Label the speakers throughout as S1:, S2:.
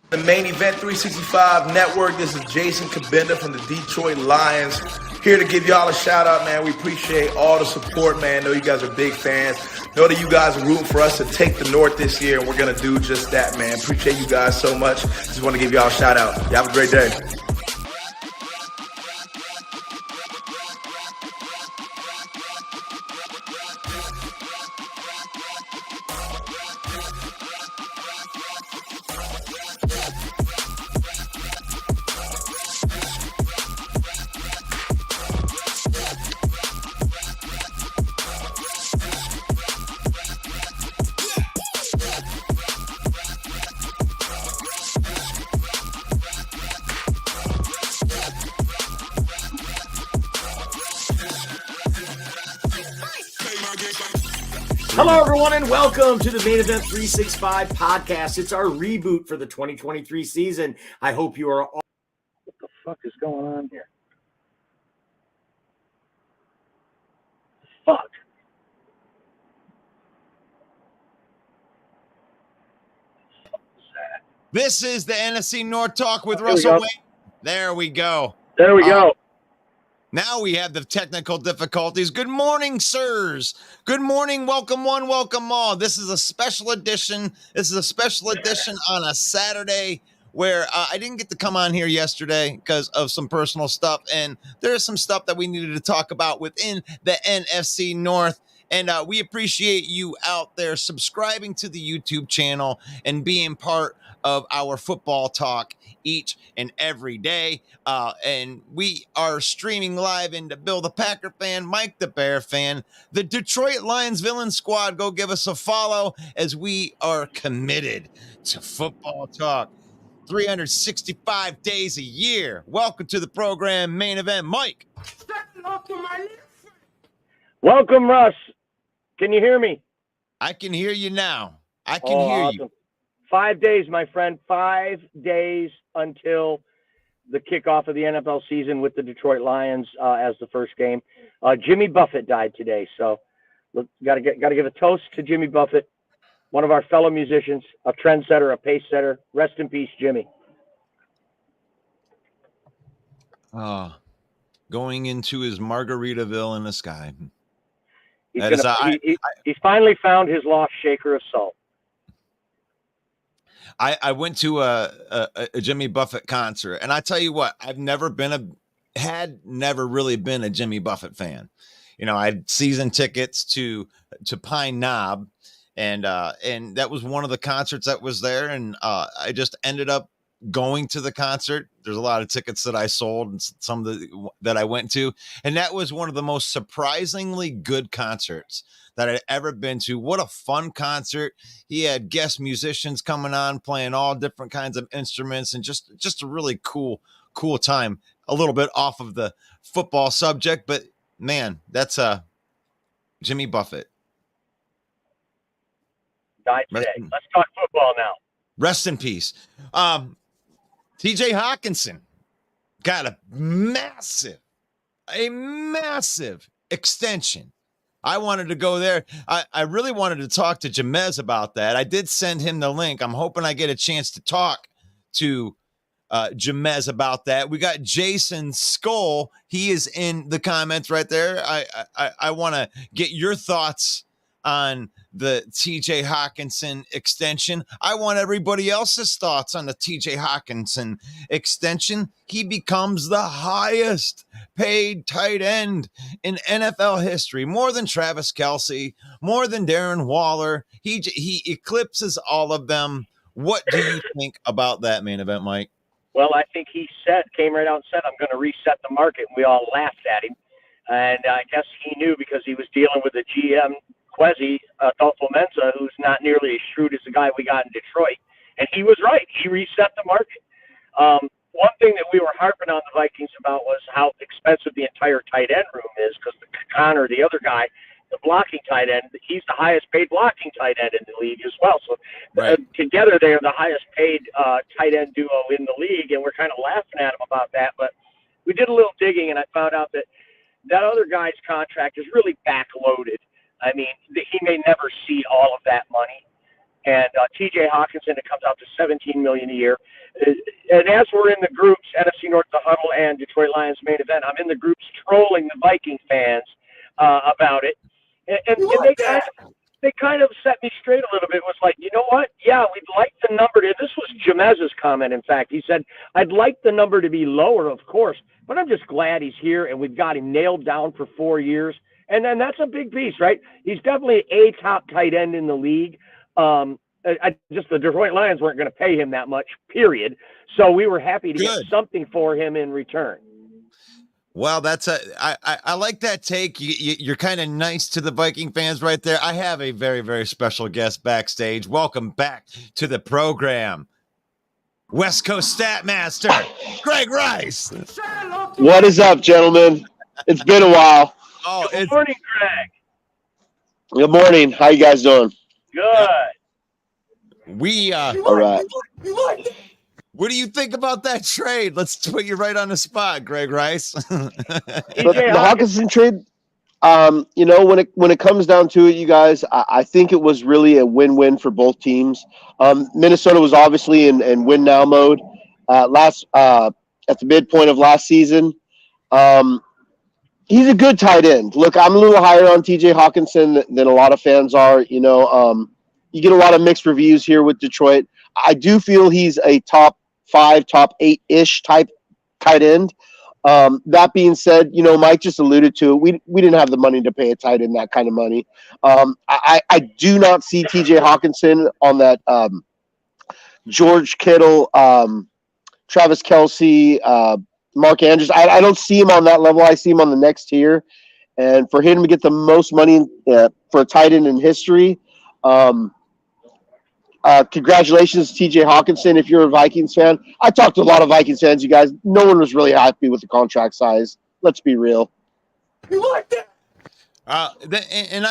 S1: The Main Event 365 Network. This is Jason Kabinda from the Detroit Lions. Here to give y'all a shout out, man. We appreciate all the support, man. Know you guys are big fans. Know that you guys are rooting for us to take the North this year, and we're going to do just that, man. Appreciate you guys so much. Just want to give y'all a shout out. You have a great day.
S2: Hello, everyone, and welcome to the Main Event 365 podcast. It's our reboot for the 2023 season. I hope you are all...
S3: What the fuck is going on here? Fuck.
S4: This is the NFC North Talk with Russell Wayne. There we go.
S3: There we go.
S4: Now we have the technical difficulties. Good morning, sirs. Good morning. Welcome one, welcome all. This is a special edition. This is a special edition on a Saturday where I didn't get to come on here yesterday because of some personal stuff. And there's some stuff that we needed to talk about within the NFC North. And we appreciate you out there subscribing to the YouTube channel and being part of our football talk each and every day. And we are streaming live into Bill the Packer fan, Mike the Bear fan, the Detroit Lions Villain Squad. Go give us a follow as we are committed to football talk 365 days a year. Welcome to the program, Main Event. Mike.
S3: Welcome, Russ. Can you hear me?
S4: I can hear you now. I can hear
S3: awesome.
S4: you.
S3: 5 days, my friend. 5 days until the kickoff of the NFL season with the Detroit Lions as the first game. Jimmy Buffett died today, so got to give a toast to Jimmy Buffett, one of our fellow musicians, a trendsetter, a pace setter. Rest in peace, Jimmy.
S4: Going into his Margaritaville in the sky.
S3: He's finally found his lost shaker of salt.
S4: I went to a Jimmy Buffett concert, and I tell you what, I've never really been a Jimmy Buffett fan. You know, I had season tickets to Pine Knob, and that was one of the concerts that was there, and I just ended up going to the concert. There's a lot of tickets that I sold and some that I went to, and that was one of the most surprisingly good concerts that I'd ever been to. What a fun concert. He had guest musicians coming on, playing all different kinds of instruments, and just a really cool time. A little bit off of the football subject, but man, that's Jimmy Buffett.
S3: Died today. Let's talk football now.
S4: Rest in peace. TJ Hawkinson got a massive a massive extension. I wanted to go there. I really wanted to talk to Jamez about that. I did send him the link. I'm hoping I get a chance to talk to Jamez about that. We got Jason Skull. He is in the comments right there. I want to get your thoughts on the TJ Hawkinson extension. I want everybody else's thoughts on the TJ Hawkinson extension. He becomes the highest paid tight end in NFL history, more than Travis Kelce, more than Darren Waller. He eclipses all of them. What do you think about that, main event, Mike?
S3: Well, I think he came right out and said, I'm going to reset the market. We all laughed at him. And I guess he knew because he was dealing with the GM, Quezzy, Adolfo Mensa, who's not nearly as shrewd as the guy we got in Detroit. And he was right. He reset the market. One thing that we were harping on the Vikings about was how expensive the entire tight end room is because Connor, the other guy, the blocking tight end, he's the highest paid blocking tight end in the league as well. So together they are the highest paid tight end duo in the league, and we're kind of laughing at him about that. But we did a little digging, and I found out that other guy's contract is really backloaded. I mean, he may never see all of that money. And TJ Hawkinson, it comes out to $17 million a year. And as we're in the groups, NFC North, the Huddle, and Detroit Lions main event, I'm in the groups trolling the Viking fans about it. And they kind of set me straight a little bit. It was like, you know what? Yeah, we'd like the number to – this was Jamez's comment, in fact. He said, I'd like the number to be lower, of course, but I'm just glad he's here and we've got him nailed down for 4 years. And then that's a big piece, right? He's definitely a top tight end in the league. The Detroit Lions weren't going to pay him that much, period. So we were happy to get something for him in return.
S4: Well, I like that take. You're kind of nice to the Viking fans right there. I have a very, very special guest backstage. Welcome back to the program, West Coast Stat Master, Greg Rice.
S5: What is up, gentlemen? It's been a while.
S4: Oh,
S3: Good morning, Greg.
S5: Good morning. How you guys doing?
S3: Good.
S5: All right.
S4: What do you think about that trade? Let's put you right on the spot, Greg Rice.
S5: The Hawkinson trade, when it comes down to it, you guys, I think it was really a win-win for both teams. Minnesota was obviously in win-now mode at the midpoint of last season. He's a good tight end. Look, I'm a little higher on TJ Hawkinson than a lot of fans are. You get a lot of mixed reviews here with Detroit. I do feel he's a top 5, top 8-ish type tight end. That being said, Mike just alluded to it. We didn't have the money to pay a tight end that kind of money. I do not see TJ Hawkinson on that George Kittle, Travis Kelce, Mark Andrews. I don't see him on that level. I see him on the next tier. And for him to get the most money for a tight end in history, congratulations, TJ Hawkinson. If you're a Vikings fan, I talked to a lot of Vikings fans, you guys. No one was really happy with the contract size. Let's be real.
S4: You like that? And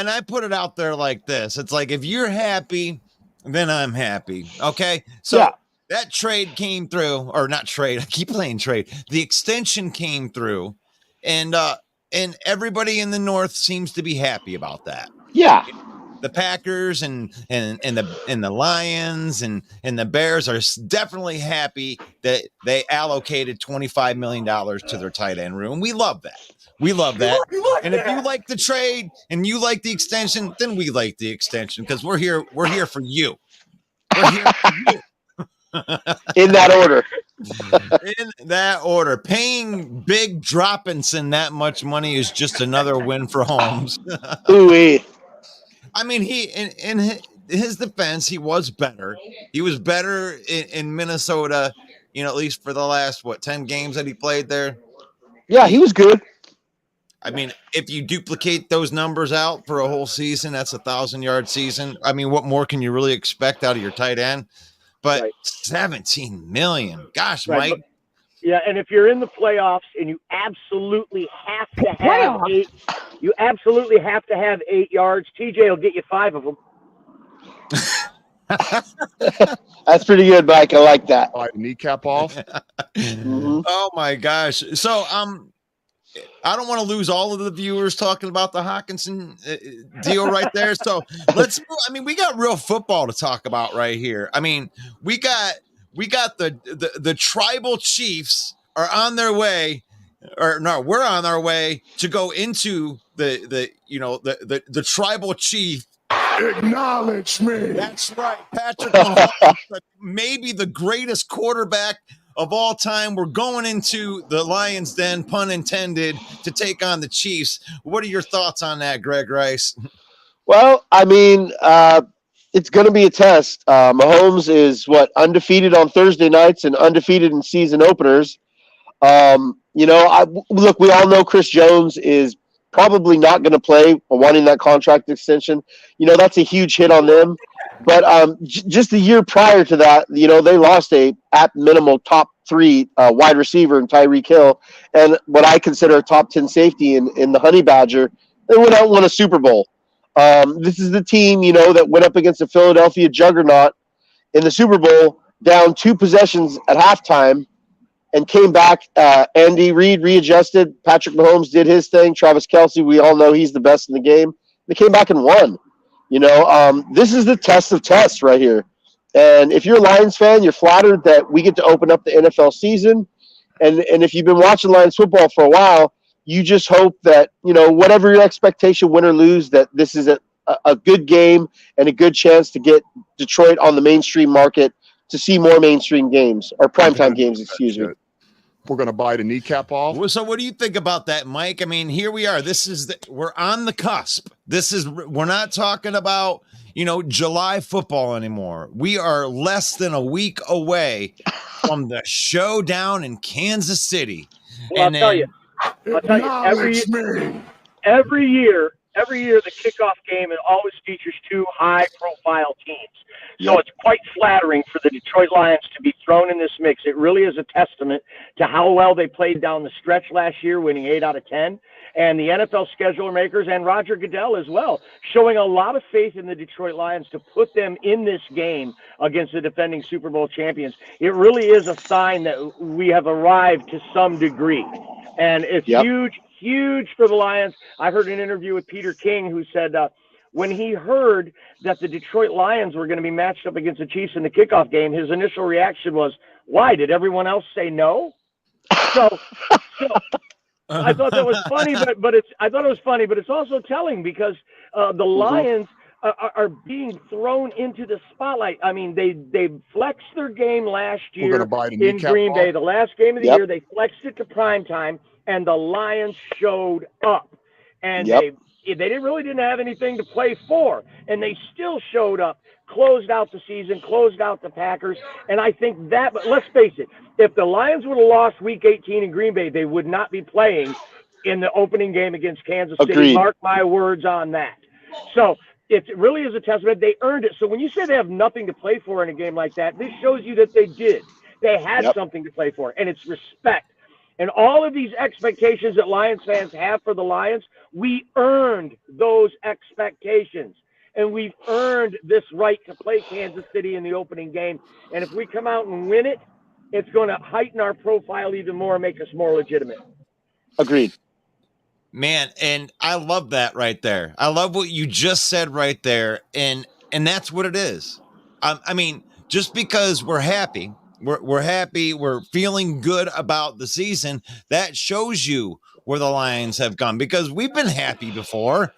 S4: I put it out there like this. It's like, if you're happy, then I'm happy. Okay. So yeah. That trade came through, or not trade. I keep playing trade. The extension came through, and everybody in the North seems to be happy about that.
S5: Yeah.
S4: The Packers and the Lions and the Bears are definitely happy that they allocated $25 million to their tight end room. We love that. We love that. And if you like the trade and you like the extension, then we like the extension because we're here. We're here for you. We're here for you.
S5: In that order.
S4: In that order. Paying Big Droppinson that much money is just another win for Holmes.
S5: Ooh-wee.
S4: I mean, in his defense, he was better. He was better in Minnesota, at least for the last, 10 games that he played there?
S5: Yeah, he was good.
S4: I mean, if you duplicate those numbers out for a whole season, that's 1,000-yard season. I mean, what more can you really expect out of your tight end? But right. $17 million. Gosh, right. Mike.
S3: Yeah, and if you're in the playoffs and you absolutely have to have 8, you absolutely have to have 8 yards. TJ will get you 5 of them.
S5: That's pretty good, Mike. I like that.
S6: Kneecap off.
S5: Mm-hmm.
S4: Oh my gosh. So I don't want to lose all of the viewers talking about the Hawkinson deal right there. So we got real football to talk about right here. I mean, we got the tribal chiefs are on their way, or no, we're on our way to go into the tribal chief.
S6: Acknowledge me.
S4: That's right. Patrick Mahomes, maybe the greatest quarterback of all time. We're going into the Lions Den, pun intended, to take on the Chiefs. What are your thoughts on that, Greg Rice?
S5: Well, I mean, it's going to be a test. Mahomes is undefeated on Thursday nights and undefeated in season openers. Look, we all know Chris Jones is probably not going to play, wanting that contract extension. That's a huge hit on them. But just a year prior to that, they lost at minimal top 3 wide receiver in Tyreek Hill, and what I consider a top 10 safety in the Honey Badger. They went out and won a Super Bowl. This is the team, that went up against the Philadelphia juggernaut in the Super Bowl, down 2 possessions at halftime, and came back. Andy Reid readjusted. Patrick Mahomes did his thing. Travis Kelce, we all know he's the best in the game. They came back and won. This is the test of tests right here. And if you're a Lions fan, you're flattered that we get to open up the NFL season. And if you've been watching Lions football for a while, you just hope that, whatever your expectation, win or lose, that this is a good game and a good chance to get Detroit on the mainstream market to see more mainstream games, or primetime games, excuse me.
S6: We're going to bite a kneecap off.
S4: So what do you think about that, Mike? I mean, here we are. We're on the cusp. We're not talking about, July football anymore. We are less than a week away from the showdown in Kansas City.
S3: Well, I'll tell you, every year, the kickoff game, it always features 2 high-profile teams. So it's quite flattering for the Detroit Lions to be thrown in this mix. It really is a testament to how well they played down the stretch last year, winning 8 out of 10. And the NFL scheduler makers and Roger Goodell as well, showing a lot of faith in the Detroit Lions to put them in this game against the defending Super Bowl champions. It really is a sign that we have arrived to some degree. And it's huge for the Lions. I heard an interview with Peter King, who said when he heard that the Detroit Lions were going to be matched up against the Chiefs in the kickoff game, his initial reaction was, why? Did everyone else say no? So I thought that was funny, but it's also telling, because the Lions are being thrown into the spotlight. I mean, they flexed their game last year in Green Bay. The last game of the year, they flexed it to prime time, and the Lions showed up. And they didn't have anything to play for, and they still showed up, closed out the season, closed out the Packers. And I think that, but let's face it, if the Lions would have lost Week 18 in Green Bay, they would not be playing in the opening game against Kansas City.
S5: Agreed.
S3: Mark my words on that. So it really is a testament. They earned it. So when you say they have nothing to play for in a game like that, this shows you that they did. They had something to play for, and it's respect. And all of these expectations that Lions fans have for the Lions, we earned those expectations. And we've earned this right to play Kansas City in the opening game. And if we come out and win it, it's going to heighten our profile even more and make us more legitimate.
S5: Agreed.
S4: Man, and I love that right there. I love what you just said right there. And that's what it is. I mean, just because we're happy, we're happy, we're feeling good about the season, that shows you where the Lions have gone, because we've been happy before.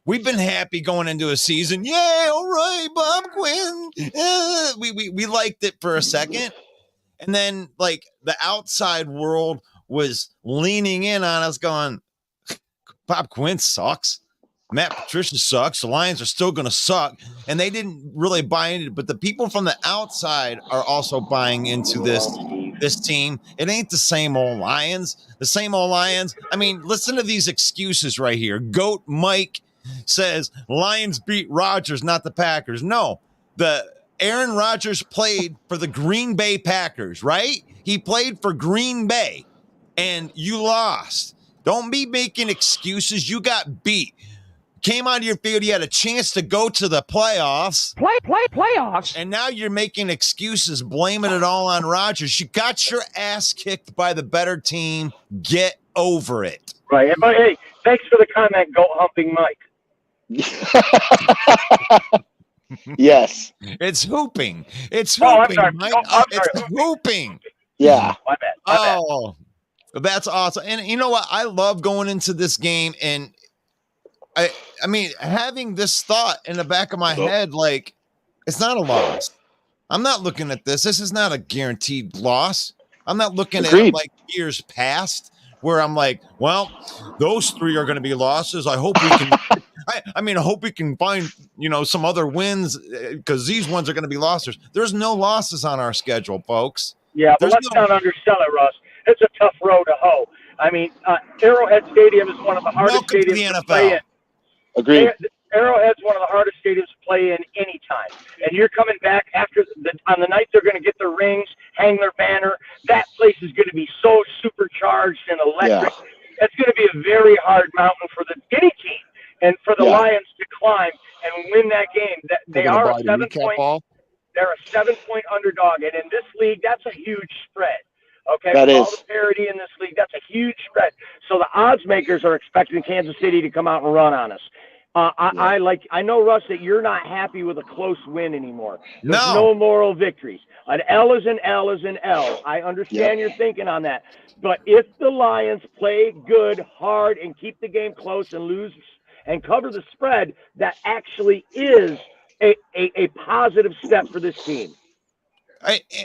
S4: We've been happy going into a season. Yeah, all right, Bob Quinn. We liked it for a second. And then, like, the outside world was leaning in on us going, Bob Quinn sucks. Matt Patricia sucks. The Lions are still going to suck. And they didn't really buy into it. But the people from the outside are also buying into this team. It ain't the same old Lions. The same old Lions. I mean, listen to these excuses right here. Goat Mike says Lions beat Rodgers, not the Packers. No, the Aaron Rodgers played for the Green Bay Packers, right? He played for Green Bay, and you lost. Don't be making excuses. You got beat. Came out of your field. You had a chance to go to the playoffs. Playoffs. And now you're making excuses, blaming it all on Rodgers. You got your ass kicked by the better team. Get over it.
S3: Right. But hey, thanks for the comment, Goat Humping Mike.
S5: Yes.
S4: It's hooping. It's
S3: Oh, I'm
S4: hooping,
S3: sorry.
S4: Mike.
S3: Oh, I'm sorry.
S4: It's hooping.
S5: Yeah.
S3: My bad. My bad.
S4: Oh, that's awesome. And you know what? I love going into this game, and I mean, having this thought in the back of my head, like, it's not a loss. I'm not looking at this. This is not a guaranteed loss. I'm not looking at it like years past where I'm like, well, those 3 are going to be losses. I hope we can. I mean, I hope we can find, some other wins because these ones are going to be losses. There's no losses on our schedule, folks.
S3: Yeah, but let's not undersell it, Russ. It's a tough road to hoe. I mean, Arrowhead Stadium is one of the hardest stadiums to play in.
S5: Agreed.
S3: Arrowhead's one of the hardest stadiums to play in anytime. And you're coming back on the night they're going to get their rings, hang their banner. That place is going to be so supercharged and electric. Yeah. It's going to be a very hard mountain for any team. And for the Lions to climb and win that game, they are a 7-point. They're a 7-point underdog, and in this league, that's a huge spread. Okay,
S5: that is.
S3: All the parity in this league, that's a huge spread. So the odds makers are expecting Kansas City to come out and run on us. I know, Russ, that you're not happy with a close win anymore. There's no moral victories. An L is an L is an L. I understand your thinking on that. But if the Lions play good, hard, and keep the game close and lose and cover the spread, that actually is a positive step for this team.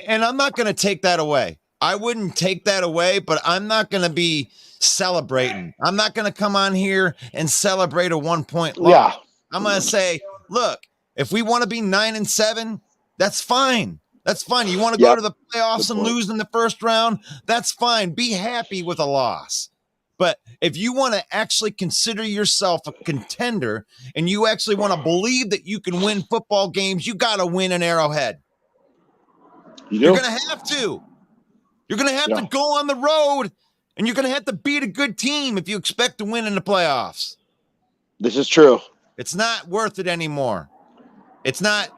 S4: And I'm not going to take that away. I wouldn't take that away, but I'm not going to be celebrating. I'm not going to come on here and celebrate a 1-point loss. Yeah. I'm going to say, look, if we want to be 9-7, that's fine. That's fine. You want to go to the playoffs and lose in the first round? That's fine. Be happy with a loss. But if you want to actually consider yourself a contender and you actually want to believe that you can win football games, you got to win an Arrowhead. You're going to have to. You're going to have to go on the road, and you're going to have to beat a good team if you expect to win in the playoffs.
S5: This is true.
S4: It's not worth it anymore. It's not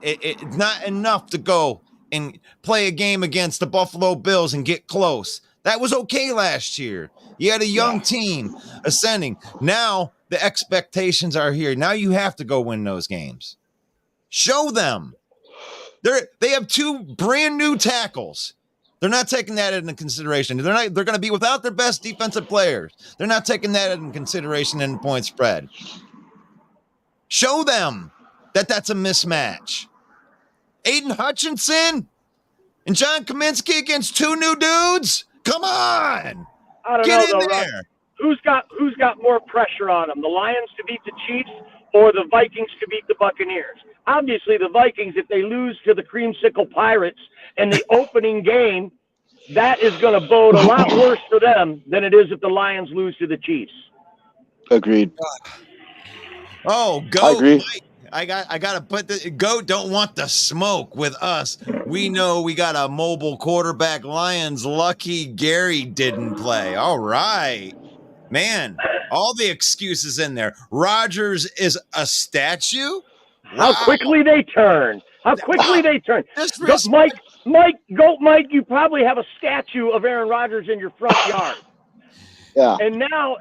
S4: enough to go and play a game against the Buffalo Bills and get close. That was okay last year. You had a young team ascending. Now the expectations are here. Now you have to go win those games. Show them. They have 2 brand new tackles. They're not taking that into consideration. They're going to be without their best defensive players. They're not taking that into consideration in the point spread. Show them that that's a mismatch. Aiden Hutchinson and John Kaminsky against 2 new dudes? Come on.
S3: I don't
S4: Get
S3: know,
S4: in
S3: though,
S4: there.
S3: Who's got more pressure on them? The Lions to beat the Chiefs or the Vikings to beat the Buccaneers? Obviously, the Vikings, if they lose to the Creamsicle Pirates in the opening game, that is going to bode a lot worse for them than it is if the Lions lose to the Chiefs.
S5: Agreed.
S4: Oh, go.
S5: I agree.
S4: Mike. I got to put the GOAT don't want the smoke with us. We know we got a mobile quarterback. Lions lucky Gary didn't play. All right, man. All the excuses in there. Rodgers is a statue.
S3: How quickly they turn. Goat Mike, you probably have a statue of Aaron Rodgers in your front yard.
S5: Yeah.
S3: And now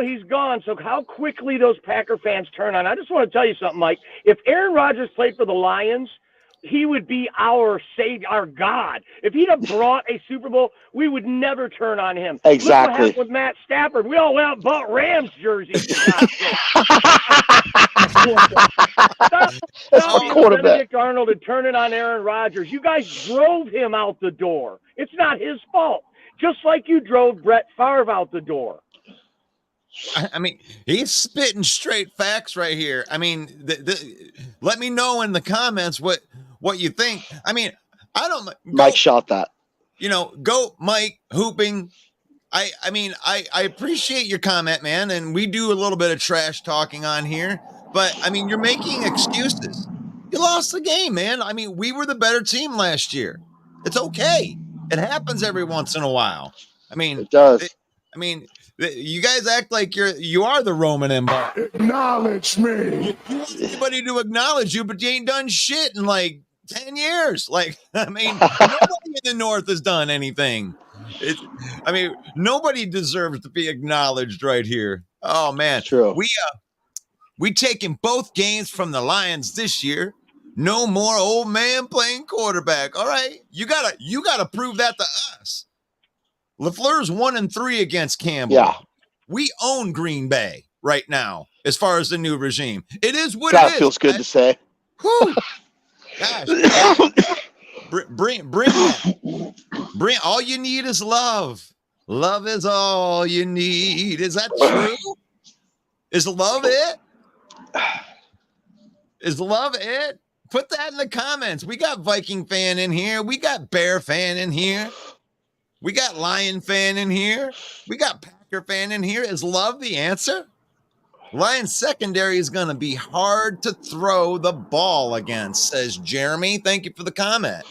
S3: he's gone. So how quickly those Packer fans turn on. I just want to tell you something, Mike. If Aaron Rodgers played for the Lions, he would be our savior, our God. If he'd have brought a Super Bowl, we would never turn on him.
S5: Exactly.
S3: Look what happened with Matt Stafford. We all went out and bought Rams jerseys. Stop being Benedict Arnold and turning on Aaron Rodgers. You guys drove him out the door. It's not his fault. Just like you drove Brett Favre out the door.
S4: I mean, he's spitting straight facts right here. I mean, let me know in the comments what you think. I mean, I don't.
S5: Mike shot that.
S4: Go Mike hooping. I mean, I appreciate your comment, man, and we do a little bit of trash talking on here. But I mean, you're making excuses. You lost the game, man. I mean, we were the better team last year. It's okay. It happens every once in a while. I mean,
S5: it does.
S4: You guys act like you are the Roman Empire.
S6: Acknowledge me.
S4: You want anybody to acknowledge you, but you ain't done shit in like 10 years. Like, I mean, nobody in the North has done anything. I mean, nobody deserves to be acknowledged right here. Oh man,
S5: It's true.
S4: We taking both games from the Lions this year. No more old man playing quarterback. All right, you gotta prove that to us. LaFleur's 1-3 against Campbell.
S5: Yeah.
S4: We own Green Bay right now as far as the new regime. It is what
S5: God,
S4: it is.
S5: feels good to say.
S4: Whew. Gosh, bring that. Bring all you need is love. Love is all you need. Is that true? Is love it? Is love it? Put that in the comments. We got Viking fan in here. We got Bear fan in here. We got Lion fan in here. We got Packer fan in here. Is love the answer? Lions secondary is going to be hard to throw the ball against, says Jeremy. Thank you for the comment.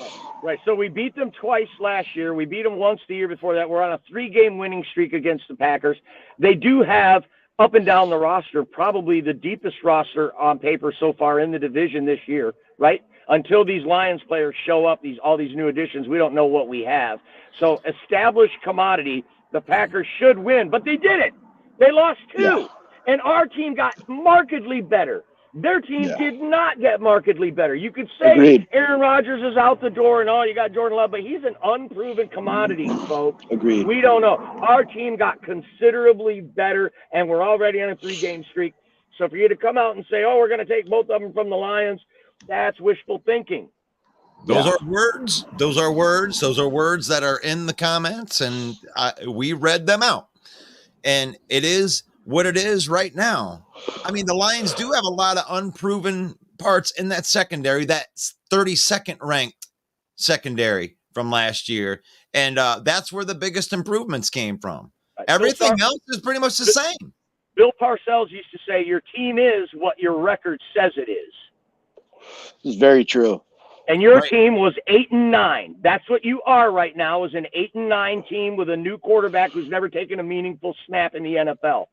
S3: Right. So we beat them twice last year. We beat them once the year before that. We're on a 3-game winning streak against the Packers. They do have up and down the roster, probably the deepest roster on paper so far in the division this year, right? Until these Lions players show up, all these new additions, we don't know what we have. So established commodity, the Packers should win, but they didn't. They lost 2. Yeah. And our team got markedly better. Their team did not get markedly better. You could say
S5: Agreed.
S3: Aaron Rodgers is out the door and you got Jordan Love, but he's an unproven commodity, folks.
S5: Agreed.
S3: We don't know. Our team got considerably better, and we're already on a 3-game streak. So for you to come out and say, we're going to take both of them from the Lions, that's wishful thinking.
S4: Those are words. Those are words. Those are words that are in the comments, and we read them out. And it is what it is right now. I mean, the Lions do have a lot of unproven parts in that secondary, that 32nd ranked secondary from last year. And that's where the biggest improvements came from. Everything else is pretty much the same.
S3: Bill Parcells used to say, your team is what your record says it is.
S5: This is very true.
S3: And your team was 8-9. That's what you are right now, is an 8-9 team with a new quarterback who's never taken a meaningful snap in the NFL.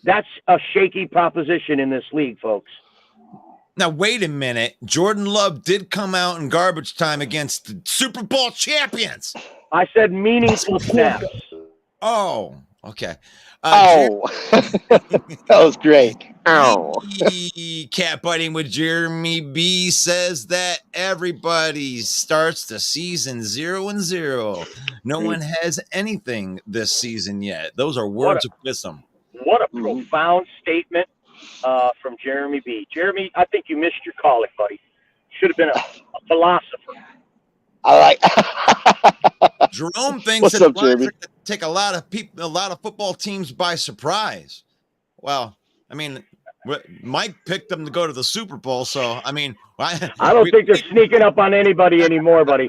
S3: That's a shaky proposition in this league, folks.
S4: Now, wait a minute. Jordan Love did come out in garbage time against the Super Bowl champions.
S3: I said meaningful snaps.
S4: Oh, okay.
S5: That was great. Ow.
S4: Cat Biting with Jeremy B says that everybody starts the season 0-0. No one has anything this season yet. Those are words of wisdom.
S3: What a profound statement from Jeremy B. Jeremy, I think you missed your calling, buddy. Should have been a philosopher.
S5: I like.
S4: Jerome thinks
S5: What's
S4: that
S5: up, Jeremy?
S4: take a lot of football teams by surprise. Well, I mean, Mike picked them to go to the Super Bowl, so I mean,
S3: I don't think they're sneaking up on anybody anymore, buddy.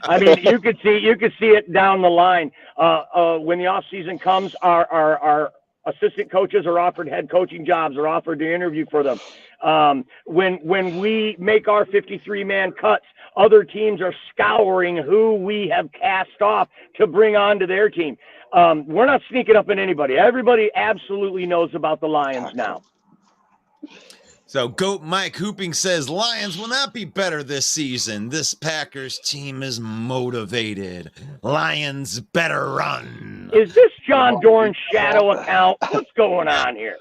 S3: I mean, you could see it down the line. When the off season comes, our assistant coaches are offered head coaching jobs, are offered to interview for them. When we make our 53-man cuts, other teams are scouring who we have cast off to bring onto their team. We're not sneaking up on anybody. Everybody absolutely knows about the Lions now.
S4: So Goat Mike Hooping says Lions will not be better this season. This Packers team is motivated. Lions better run.
S3: Is this John Dorn's shadow account? What's going on here?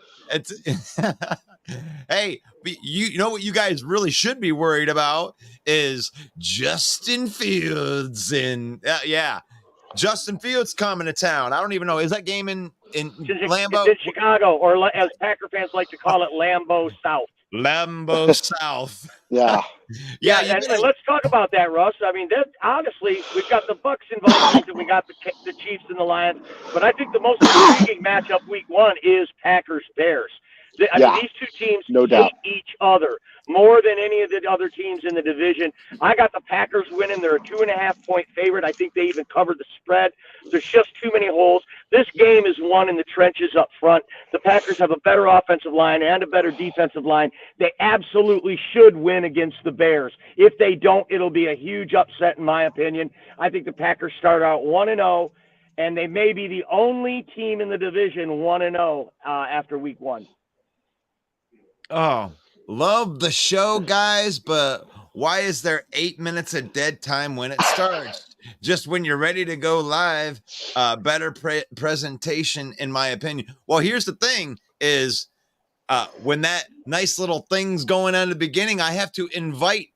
S4: Hey, you know what you guys really should be worried about is Justin Fields Justin Fields coming to town. I don't even know. Is that game in Lambeau?
S3: It's in Chicago, or as Packer fans like to call it, Lambeau South.
S4: Lambeau South.
S5: Yeah.
S3: Yeah, and let's talk about that, Russ. I mean, honestly, we've got the Bucs involved, and we got the Chiefs and the Lions. But I think the most intriguing matchup week 1 is Packers-Bears. I mean, these two teams hate each other more than any of the other teams in the division. I got the Packers winning. They're a 2.5-point favorite. I think they even covered the spread. There's just too many holes. This game is won in the trenches up front. The Packers have a better offensive line and a better defensive line. They absolutely should win against the Bears. If they don't, it'll be a huge upset, in my opinion. I think the Packers start out 1-0, and they may be the only team in the division 1-0 after week 1.
S4: Oh, love the show, guys, but why is there 8 minutes of dead time when it starts? just when you're ready to go live, better presentation, in my opinion. Well, here's the thing is when that nice little thing's going on at the beginning, I have to invite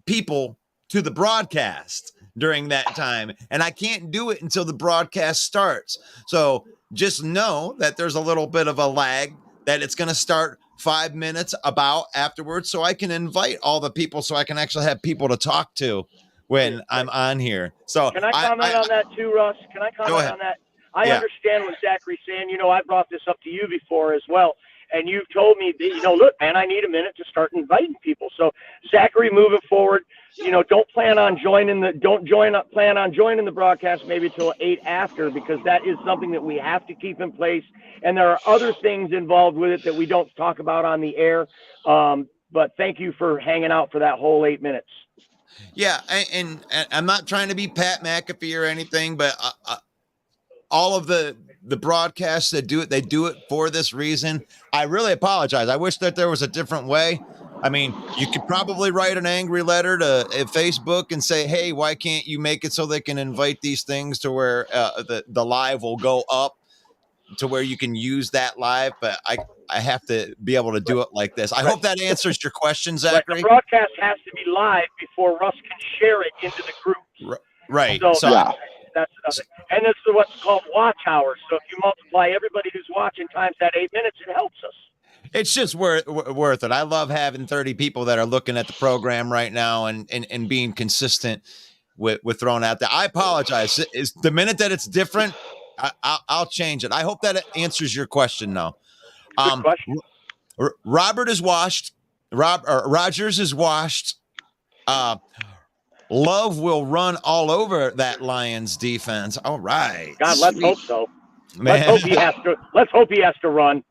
S4: people to the broadcast during that time, and I can't do it until the broadcast starts. So just know that there's a little bit of a lag, that it's going to start 5 minutes about afterwards, so I can invite all the people, so I can actually have people to talk to when I'm on here. So
S3: can I comment on that too, Russ? Can I comment on that? I understand what Zachary's saying. I brought this up to you before as well. And you've told me that, look, man, I need a minute to start inviting people. So Zachary, moving forward, don't plan on joining the broadcast maybe till 8 after, because that is something that we have to keep in place. And there are other things involved with it that we don't talk about on the air. But thank you for hanging out for that whole 8 minutes.
S4: Yeah. And I'm not trying to be Pat McAfee or anything, but all of the broadcasts that do it, they do it for this reason. I really apologize. I wish that there was a different way. I mean, you could probably write an angry letter to Facebook and say, hey, why can't you make it so they can invite these things to where the live will go up to where you can use that live. But I have to be able to do it like this. I hope that answers your question, Zachary.
S3: The broadcast has to be live before Russ can share it into the group.
S4: Right.
S3: So yeah. That's another. And this is what's called watch hours. So if you multiply everybody who's watching times that 8 minutes, it helps us. It's
S4: just worth it. I love having 30 people that are looking at the program right now and being consistent with throwing out there. I apologize. Is the minute that it's different, I'll change it. I hope that it answers your question, though.
S3: Good question.
S4: Robert is washed. Rogers is washed. Love will run all over that Lions defense. All right.
S3: God, let's hope so. Man. Let's hope he has to run.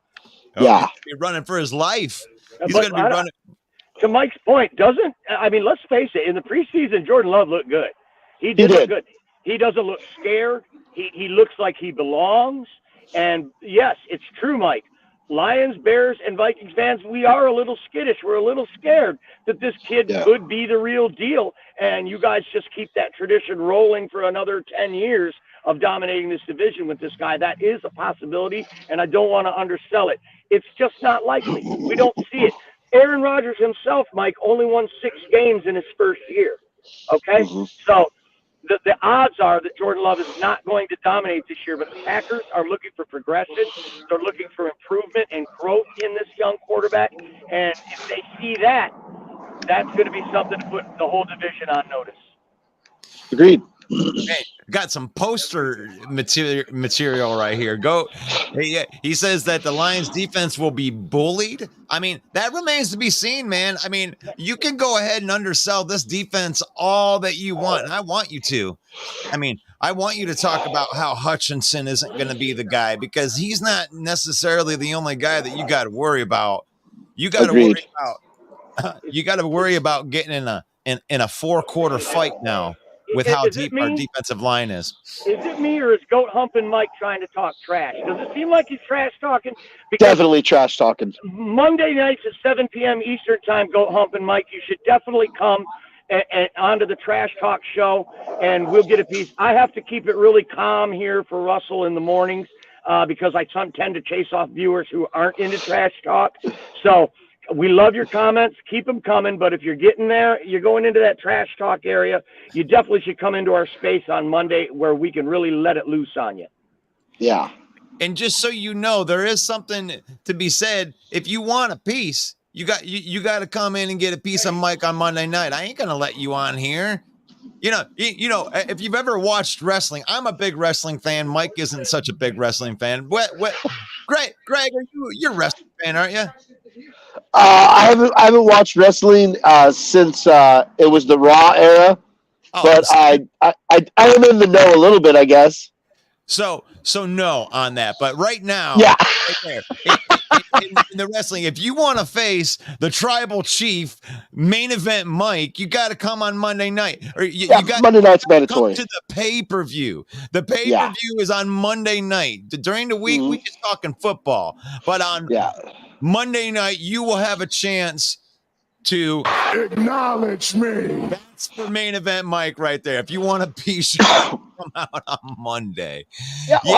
S5: Yeah.
S4: He's be running for his life. He's going to be running.
S3: To Mike's point, let's face it, in the preseason, Jordan Love looked good. He did look good. He doesn't look scared. He looks like he belongs. And yes, it's true, Mike. Lions, Bears, and Vikings fans, we are a little skittish. We're a little scared that this kid could be the real deal. And you guys just keep that tradition rolling for another 10 years of dominating this division with this guy. That is a possibility, and I don't want to undersell it. It's just not likely. We don't see it. Aaron Rodgers himself, Mike, only won 6 games in his first year. Okay? Mm-hmm. So the odds are that Jordan Love is not going to dominate this year, but the Packers are looking for progression. They're looking for improvement and growth in this young quarterback. And if they see that, that's going to be something to put the whole division on notice.
S5: Agreed.
S4: Hey, got some poster material right here. Go. He says that the Lions defense will be bullied. I mean, that remains to be seen, man. I mean, you can go ahead and undersell this defense all that you want, and I want you to. I mean, I want you to talk about how Hutchinson isn't going to be the guy, because he's not necessarily the only guy that you got to worry about. You got to worry about. You got to worry about getting in a 4-quarter fight now. With how deep our defensive line is.
S3: Is it me, or is Goat Humping Mike trying to talk trash? Does it seem like he's trash talking?
S5: Definitely trash talking.
S3: Monday nights at 7 p.m. Eastern time, Goat Humping Mike, you should definitely come and onto the Trash Talk show, and we'll get a piece. I have to keep it really calm here for Russell in the mornings because I tend to chase off viewers who aren't into trash talk. So we love your comments. Keep them coming. But if you're getting there, you're going into that trash talk area, you definitely should come into our space on Monday where we can really let it loose on you.
S5: Yeah.
S4: And just so you know, there is something to be said. If you want a piece, you got to come in and get a piece of Mike on Monday night. I ain't going to let you on here. You know, if you've ever watched wrestling, I'm a big wrestling fan. Mike isn't such a big wrestling fan. Greg, you're a wrestling fan, aren't you?
S5: I haven't watched wrestling since it was the Raw era, but I am in the know a little bit, I guess.
S4: So no on that, but right now,
S5: yeah,
S4: right there, in the wrestling, if you want to face the tribal chief main event Mike, you got to come on Monday night, or you got
S5: Monday night's mandatory.
S4: Come to the pay-per-view. The pay-per-view is on Monday night. During the week, we just talking football, but on Monday night, you will have a chance to
S6: acknowledge me.
S4: That's for main event Mike right there. If you want to be Chicago, come out on Monday.
S5: Yeah,
S4: Yeah,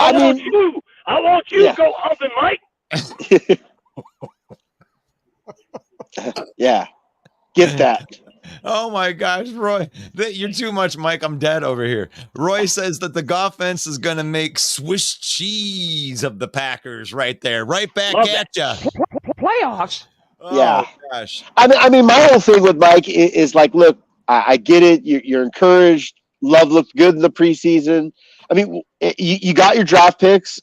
S3: I want you
S5: Yeah.
S3: to go up and Mike.
S5: Yeah. Get that.
S4: Oh my gosh, Roy, you're too much, Mike. I'm dead over here. Roy says that the offense is going to make Swiss cheese of the Packers right there. Right back
S3: Love
S4: at you.
S6: Playoffs?
S4: Oh,
S5: Yeah.
S4: gosh.
S5: I mean, my whole thing with Mike is like, look, I get it. You're encouraged. Love looked good in the preseason. I mean, you got your draft picks.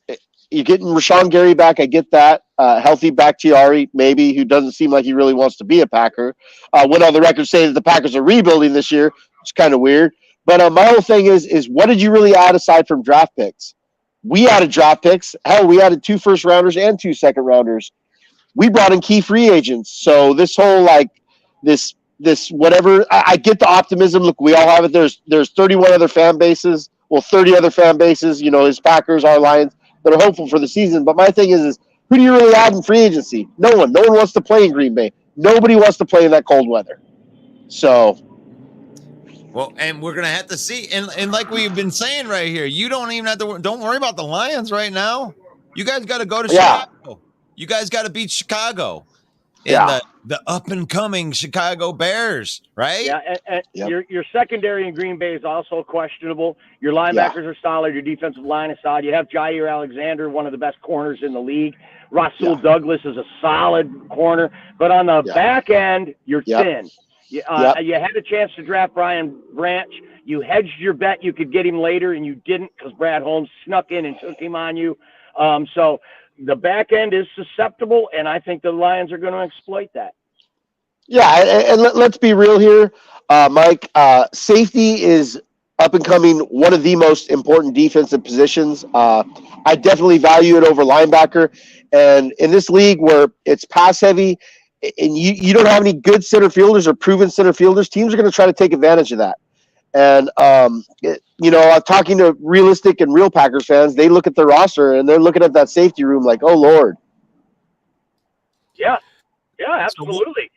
S5: You're getting Rashawn Gary back. I get that. Healthy Bakhtiari, maybe, who doesn't seem like he really wants to be a Packer. Went on the record saying that the Packers are rebuilding this year, which is kind of weird. But my whole thing is what did you really add aside from draft picks? We added draft picks. Hell, we added 2 first-rounders and 2 second-rounders. We brought in key free agents. So this whole, like, this whatever, I get the optimism. Look, we all have it. There's 31 other fan bases. Well, 30 other fan bases, his Packers, our Lions, that are hopeful for the season. But my thing is who do you really add in free agency? No one. No one wants to play in Green Bay. Nobody wants to play in that cold weather. So.
S4: Well, and we're going to have to see. And like we've been saying right here, you don't even have to, don't worry about the Lions right now. You guys got to go to Chicago. You guys got to beat Chicago. And the up-and-coming Chicago Bears, right?
S3: Yeah, and your secondary in Green Bay is also questionable. Your linebackers are solid. Your defensive line is solid. You have Jair Alexander, one of the best corners in the league. Rasul Douglas is a solid corner. But on the back end, you're thin. You had a chance to draft Brian Branch. You hedged your bet you could get him later, and you didn't because Brad Holmes snuck in and took him on you. So the back end is susceptible, and I think the Lions are going to exploit that.
S5: Yeah, and let's be real here, Mike. Safety is up and coming, one of the most important defensive positions. I definitely value it over linebacker. And in this league where it's pass heavy and you don't have any good center fielders or proven center fielders, teams are going to try to take advantage of that. And, talking to realistic and real Packers fans, they look at the roster and they're looking at that safety room like, oh, Lord.
S3: Yeah, absolutely.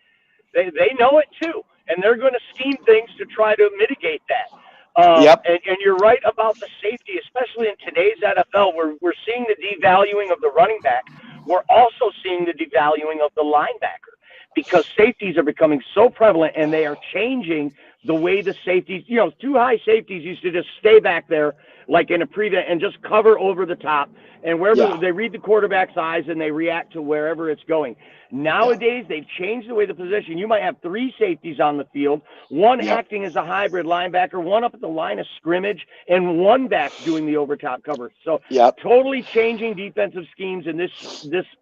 S3: They know it too, and they're going to scheme things to try to mitigate that. And you're right about the safety, especially in today's NFL. We're seeing the devaluing of the running back. We're also seeing the devaluing of the linebacker because safeties are becoming so prevalent, and they are changing the way the safeties, 2 high safeties used to just stay back there like in a prevent and just cover over the top. And wherever they read the quarterback's eyes and they react to wherever it's going. Nowadays, they've changed the way the position. You might have 3 safeties on the field, one acting as a hybrid linebacker, one up at the line of scrimmage, and one back doing the overtop cover. So totally changing defensive schemes in this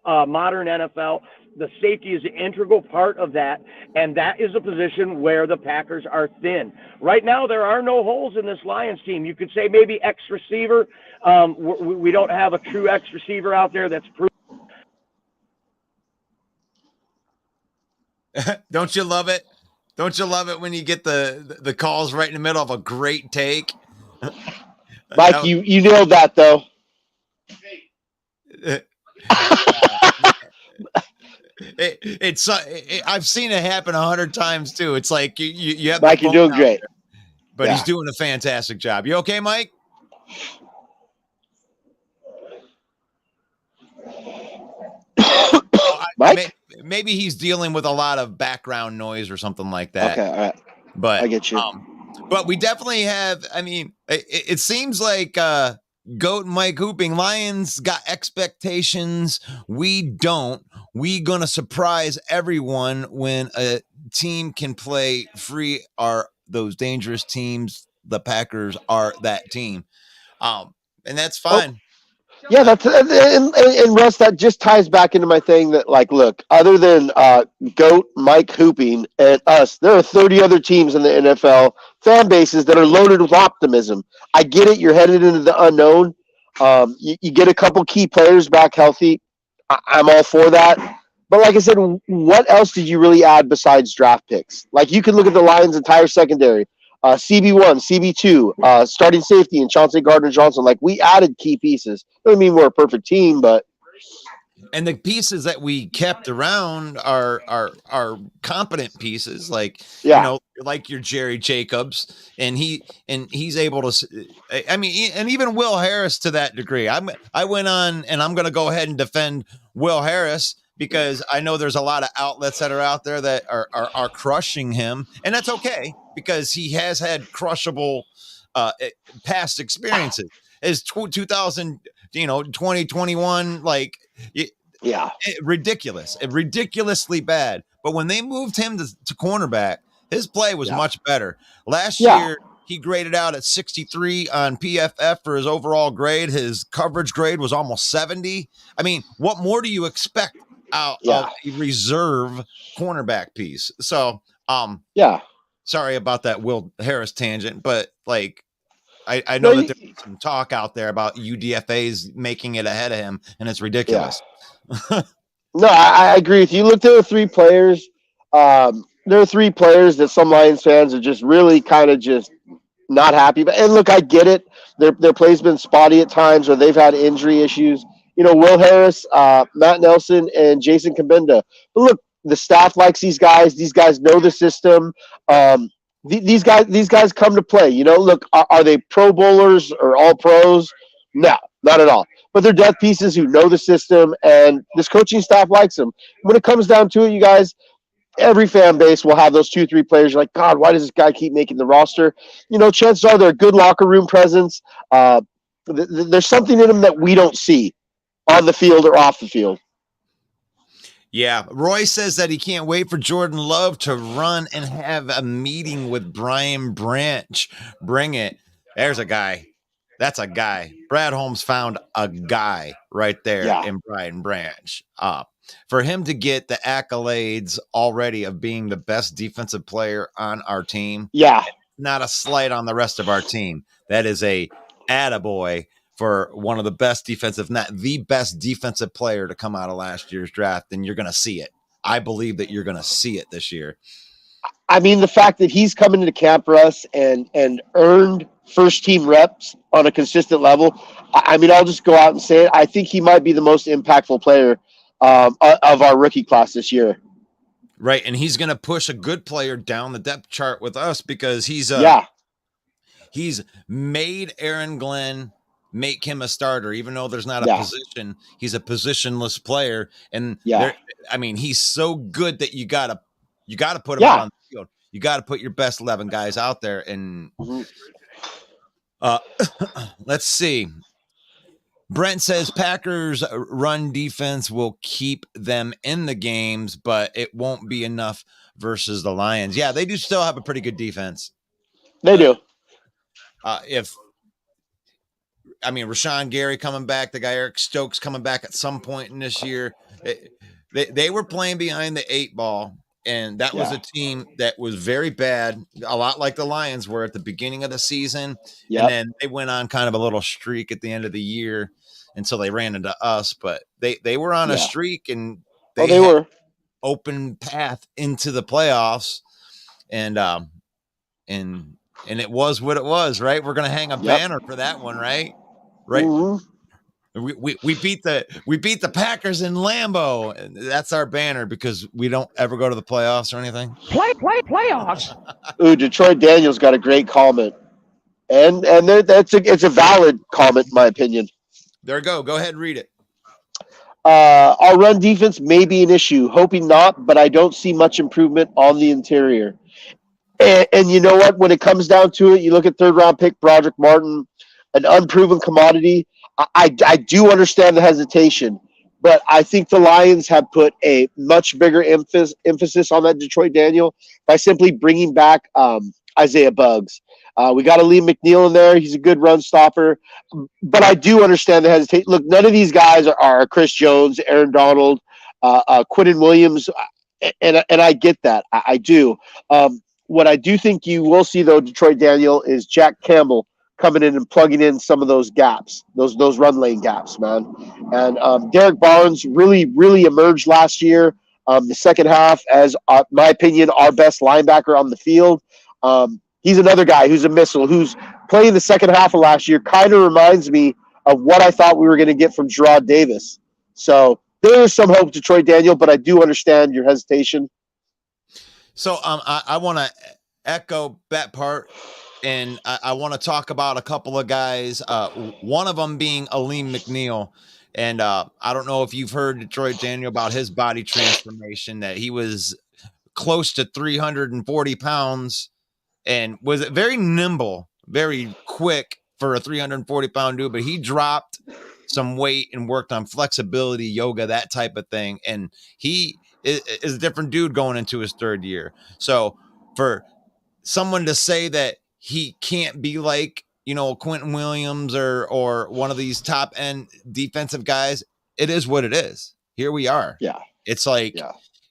S3: modern NFL. The safety is an integral part of that, and that is a position where the Packers are thin. Right now, there are no holes in this Lions team. You could say maybe X receiver. We don't have a true X receiver out there that's proven.
S4: Don't you love it? Don't you love it when you get the calls right in the middle of a great take?
S5: Mike, you nailed that, though.
S4: I've seen it happen 100 times too. It's like you have
S5: Mike, you're doing great,
S4: but he's doing a fantastic job. You okay, Mike?
S5: Mike?
S4: Maybe he's dealing with a lot of background noise or something like that.
S5: Okay, all right.
S4: But
S5: I get you.
S4: But we definitely have. I mean, it seems like Goat and Mike Hooping Lions got expectations. We don't. We gonna surprise everyone when a team can play free. Are those dangerous teams? The Packers are that team, and that's fine.
S5: Yeah, that's and Russ, that just ties back into my thing that, like, look, other than Goat, Mike Hooping, and us, there are 30 other teams in the NFL fan bases that are loaded with optimism. I get it. You're headed into the unknown. You get a couple key players back healthy. I'm all for that. But like I said, what else did you really add besides draft picks? Like, you can look at the Lions' entire secondary. CB1, CB2, starting safety, and Chauncey Gardner-Johnson. Like, we added key pieces. Doesn't mean we're a perfect team, but
S4: And the pieces that we kept around are competent pieces, like like your Jerry Jacobs, and he's able to. I mean, and even Will Harris to that degree. I went on, and I'm going to go ahead and defend Will Harris because I know there's a lot of outlets that are out there that are crushing him, and that's okay because he has had crushable past experiences. His 2021, like. Ridiculously bad. But when they moved him to cornerback, his play was much better. Last year, he graded out at 63 on PFF for his overall grade. His coverage grade was almost 70. I mean, what more do you expect out of a reserve cornerback piece? So, sorry about that Will Harris tangent, but like, I know that there's some talk out there about UDFAs making it ahead of him, and it's ridiculous.
S5: No, I agree with you. Look, there are three players. There are three players that some Lions fans are just really kind of just not happy about. And look, I get it. Their play's been spotty at times, or they've had injury issues. Will Harris, Matt Nelson, and Jason Kabinda. But look, the staff likes these guys. These guys know the system. These guys come to play. Look, are they Pro Bowlers or all pros? No, not at all. But they're depth pieces who know the system, and this coaching staff likes them. When it comes down to it, you guys, every fan base will have those 2-3 players. You're like, God, why does this guy keep making the roster? Chances are they're a good locker room presence. There's something in them that we don't see on the field or off the field.
S4: Yeah, Roy says that he can't wait for Jordan Love to run and have a meeting with Brian Branch. Bring it. There's a guy. That's a guy. Brad Holmes found a guy right there in Brian Branch. For him to get the accolades already of being the best defensive player on our team, not a slight on the rest of our team. That is a attaboy for one of the best defensive, not the best defensive player to come out of last year's draft, and you're going to see it. I believe that you're going to see it this year.
S5: I mean, the fact that he's coming into camp for us and earned first-team reps on a consistent level, I mean, I'll just go out and say it. I think he might be the most impactful player of our rookie class this year.
S4: Right, and he's going to push a good player down the depth chart with us because he's made Aaron Glenn make him a starter, even though there's not a position. He's a positionless player, and he's so good that you gotta put him on the field. You got to put your best 11 guys out there, and let's see. Brent says Packers run defense will keep them in the games, but it won't be enough versus the Lions. Yeah, they do still have a pretty good defense.
S5: They do.
S4: Rashawn Gary coming back, the guy Eric Stokes coming back at some point in this year. They were playing behind the 8 ball, and that was a team that was very bad, a lot like the Lions were at the beginning of the season. Yep. And then they went on kind of a little streak at the end of the year until they ran into us. But they were on a streak, and they were open path into the playoffs, and it was what it was, right? We're going to hang a banner for that one, right? Right. Mm-hmm. We beat the Packers in Lambeau. That's our banner because we don't ever go to the playoffs or anything.
S7: Playoffs.
S5: Ooh, Detroit Daniels got a great comment, and it's a valid comment in my opinion.
S4: There you go. Go ahead and read it.
S5: Our run defense may be an issue. Hoping not, but I don't see much improvement on the interior. And you know what? When it comes down to it, you look at third-round pick Broderick Martin, an unproven commodity. I do understand the hesitation, but I think the Lions have put a much bigger emphasis on that Detroit Daniel by simply bringing back Isaiah Buggs. We got Lee McNeil in there. He's a good run stopper, but I do understand the hesitation. Look, none of these guys are Chris Jones, Aaron Donald, Quinnen Williams, and I get that. I do. What I do think you will see, though, Detroit Daniel, is Jack Campbell coming in and plugging in some of those gaps, those run lane gaps, man. And Derek Barnes really, really emerged last year, the second half, as, my opinion, our best linebacker on the field. He's another guy who's a missile, who's playing the second half of last year, kind of reminds me of what I thought we were going to get from Gerard Davis. So there is some hope, Detroit, Daniel, but I do understand your hesitation.
S4: So I want to echo that part, and I want to talk about a couple of guys. One of them being Aleem McNeil. And I don't know if you've heard, Detroit, Daniel, about his body transformation, that he was close to 340 pounds and was very nimble, very quick for a 340-pound dude, but he dropped some weight and worked on flexibility, yoga, that type of thing. And he is a different dude going into his third year. So for someone to say that he can't be like, Quentin Williams or one of these top end defensive guys, it is what it is. Here we are.
S5: Yeah.
S4: It's like,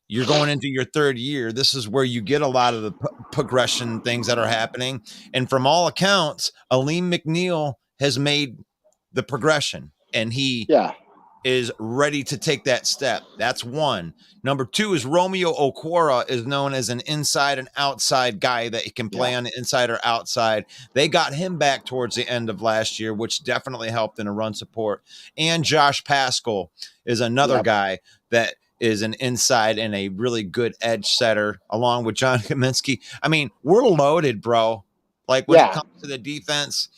S4: you're going into your third year. This is where you get a lot of the progression things that are happening. And from all accounts, Aleem McNeil has made the progression, and he is ready to take that step. That's one. Number two is Romeo Okwara is known as an inside and outside guy that he can play on the inside or outside. They got him back towards the end of last year, which definitely helped in a run support. And Josh Pascal is another guy that is an inside and a really good edge setter, along with John Kaminsky. I mean, we're loaded, bro. Like when it comes to the defense,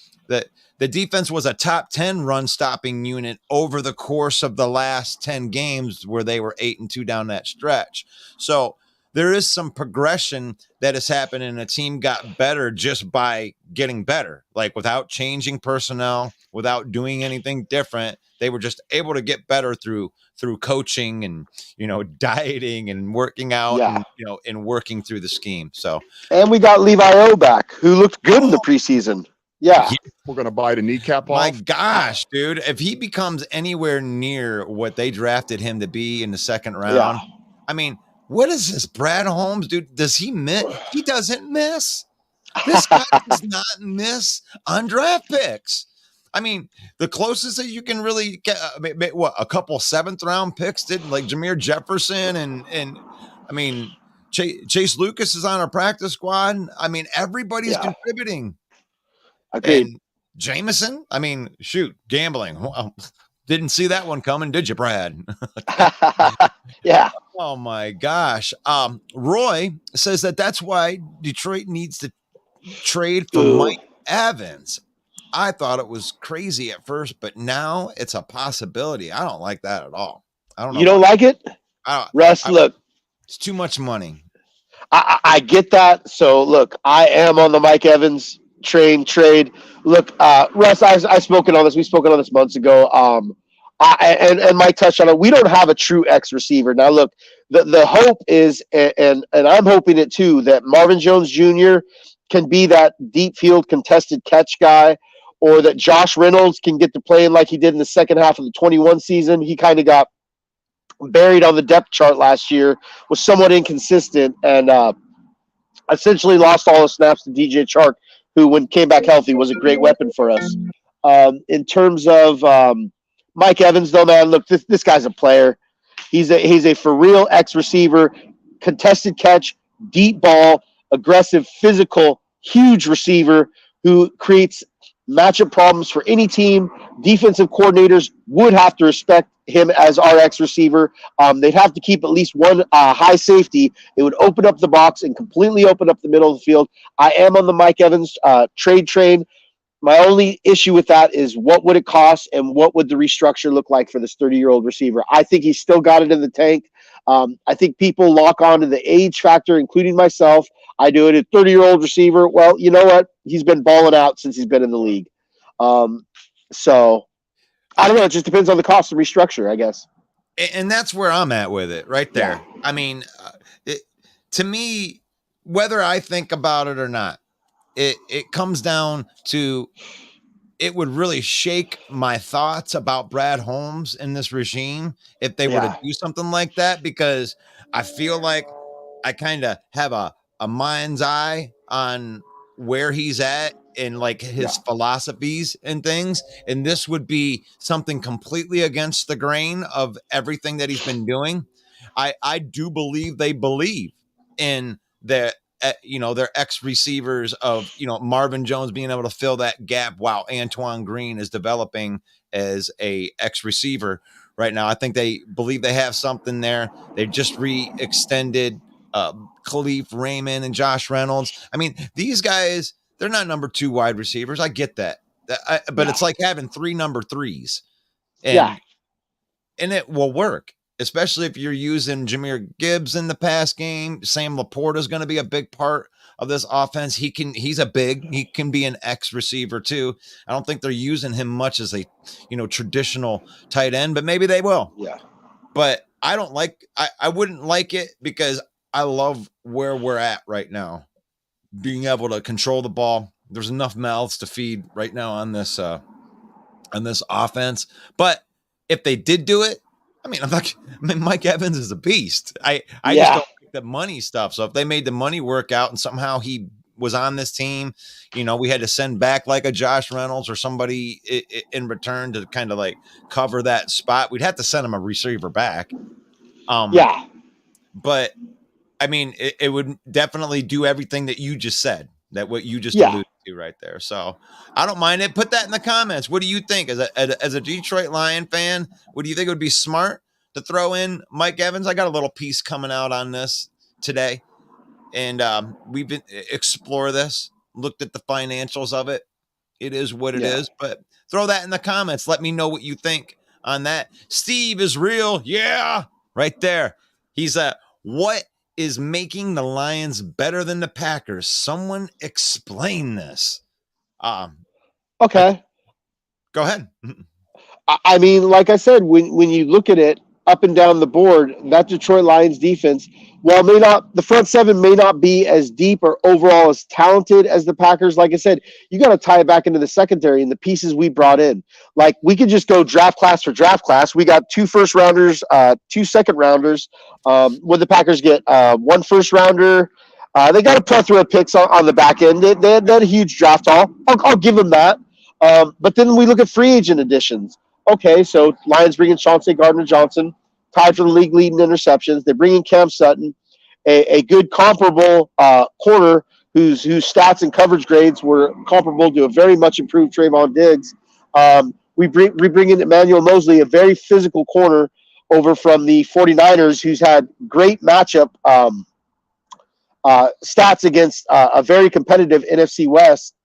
S4: the defense was a top 10 run stopping unit over the course of the last 10 games, where they were 8-2 down that stretch. So there is some progression that has happened, and the team got better just by getting better, like without changing personnel, without doing anything different. They were just able to get better through coaching and, dieting and working out and, and working through the scheme. So,
S5: and we got Levi O back, who looked good in the preseason. Yeah.
S6: We're going to bite a kneecap off.
S4: My gosh, dude, if he becomes anywhere near what they drafted him to be in the second round, I mean, what is this, Brad Holmes, dude? Does he miss? He doesn't miss. This guy does not miss on draft picks. I mean, the closest that you can really get, a couple 7th-round picks did, like Jameer Jefferson and I mean, Chase Lucas is on our practice squad. I mean, everybody's contributing.
S5: Agreed.
S4: And Jameson, I mean, shoot, gambling. Well, didn't see that one coming, did you, Brad?
S5: Yeah.
S4: Oh my gosh. Roy says that's why Detroit needs to trade for Mike Evans. I thought it was crazy at first, but now it's a possibility. I don't like that at all. I don't know.
S5: You don't like it? Russ, look.
S4: It's too much money.
S5: I get that. So, look, I am on the Mike Evans trade. Look, Russ, I've spoken on this. We've spoken on this months ago. And Mike touched on it. We don't have a true X receiver. Now, look, the hope is, and I'm hoping it too, that Marvin Jones Jr. can be that deep field contested catch guy, or that Josh Reynolds can get to playing like he did in the second half of the 21 season. He kind of got buried on the depth chart last year, was somewhat inconsistent, and essentially lost all the snaps to DJ Chark, who, when came back healthy, was a great weapon for us. In terms of Mike Evans, though, man, look, this guy's a player. He's a for real X receiver, contested catch, deep ball, aggressive, physical, huge receiver who creates matchup problems for any team. Defensive coordinators would have to respect him as our X receiver. They'd have to keep at least one high safety. It would open up the box and completely open up the middle of the field. I am on the Mike Evans trade train. My only issue with that is, what would it cost and what would the restructure look like for this 30-year-old receiver? I think he's still got it in the tank. I think people lock on to the age factor, including myself. I do it. A 30-year-old receiver. Well, you know what? He's been balling out since he's been in the league. So I don't know. It just depends on the cost of restructure, I guess.
S4: And that's where I'm at with it right there. Yeah. I mean, to me, whether I think about it or not, it comes down to, it would really shake my thoughts about Brad Holmes in this regime if they were to do something like that, because I feel like I kind of have a mind's eye on where he's at and like his philosophies and things. And this would be something completely against the grain of everything that he's been doing. I do believe they believe in their ex receivers of, Marvin Jones being able to fill that gap while Antoine Green is developing as a X receiver right now. I think they believe they have something there. They just re-extended Khalif Raymond and Josh Reynolds. I mean, these guys, they're not number 2 wide receivers. I get that. But it's like having 3 number 3s. And it will work, especially if you're using Jahmyr Gibbs in the pass game. Sam Laporta is going to be a big part of this offense. He can be an X receiver too. I don't think they're using him much as a, traditional tight end, but maybe they will.
S5: Yeah.
S4: But I wouldn't like it because I love where we're at right now. Being able to control the ball. There's enough mouths to feed right now on this offense. But if they did do it, Mike Evans is a beast. I just don't like the money stuff. So if they made the money work out and somehow he was on this team, we had to send back like a Josh Reynolds or somebody in return to kind of like cover that spot, we'd have to send him a receiver back. But it would definitely do everything that you just said, that what you just alluded to right there. So I don't mind it. Put that in the comments. What do you think as a Detroit Lion fan? What do you think it would be smart to throw in Mike Evans? I got a little piece coming out on this today, and we've been explore this, looked at the financials of it. It is what it is, but throw that in the comments. Let me know what you think on that. Steve is real. Yeah, right there. He's what is making the Lions better than the Packers? Someone explain this.
S5: Okay.
S4: Go ahead.
S5: I mean, like I said, when you look at it up and down the board, that Detroit Lions defense, the front seven may not be as deep or overall as talented as the Packers. Like I said, you got to tie it back into the secondary and the pieces we brought in. Like, we could just go draft class for draft class. We got 2 first rounders, 2 second rounders. When the Packers get 1 first rounder, they got a plethora of picks on the back end. They had a huge draft haul. I'll give them that. But then we look at free agent additions. Okay, so Lions bring in Chauncey Gardner-Johnson, tied for the league lead in interceptions. They bring in Cam Sutton, a good comparable corner whose stats and coverage grades were comparable to a very much improved Trayvon Diggs. We bring in Emmanuel Mosley, a very physical corner over from the 49ers, who's had great matchup stats against a very competitive NFC West.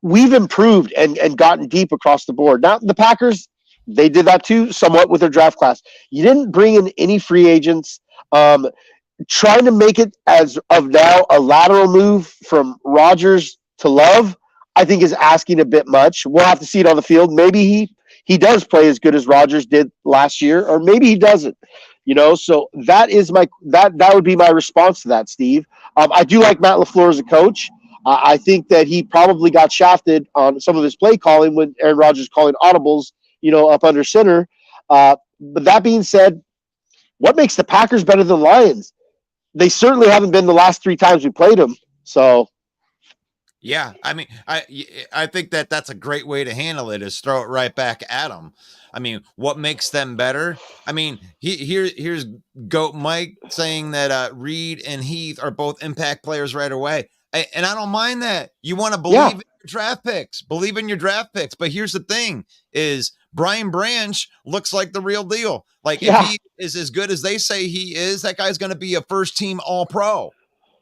S5: We've improved and gotten deep across the board. Now, the Packers, they did that too, somewhat with their draft class. You didn't bring in any free agents. Trying to make it as of now a lateral move from Rodgers to Love, I think is asking a bit much. We'll have to see it on the field. Maybe he does play as good as Rodgers did last year, or maybe he doesn't. So that is that would be my response to that, Steve. I do like Matt LaFleur as a coach. I think that he probably got shafted on some of his play calling when Aaron Rodgers calling audibles, up under center. But that being said, what makes the Packers better than the Lions? They certainly haven't been the last 3 times we played them. So,
S4: yeah, I think that's a great way to handle it, is throw it right back at them. What makes them better? Here's Goat Mike saying that Reed and Heath are both impact players right away. And I don't mind that. You want to believe in your draft picks. Believe in your draft picks. But here's the thing is Brian Branch looks like the real deal. Like, if he is as good as they say he is, that guy's going to be a first-team All-Pro.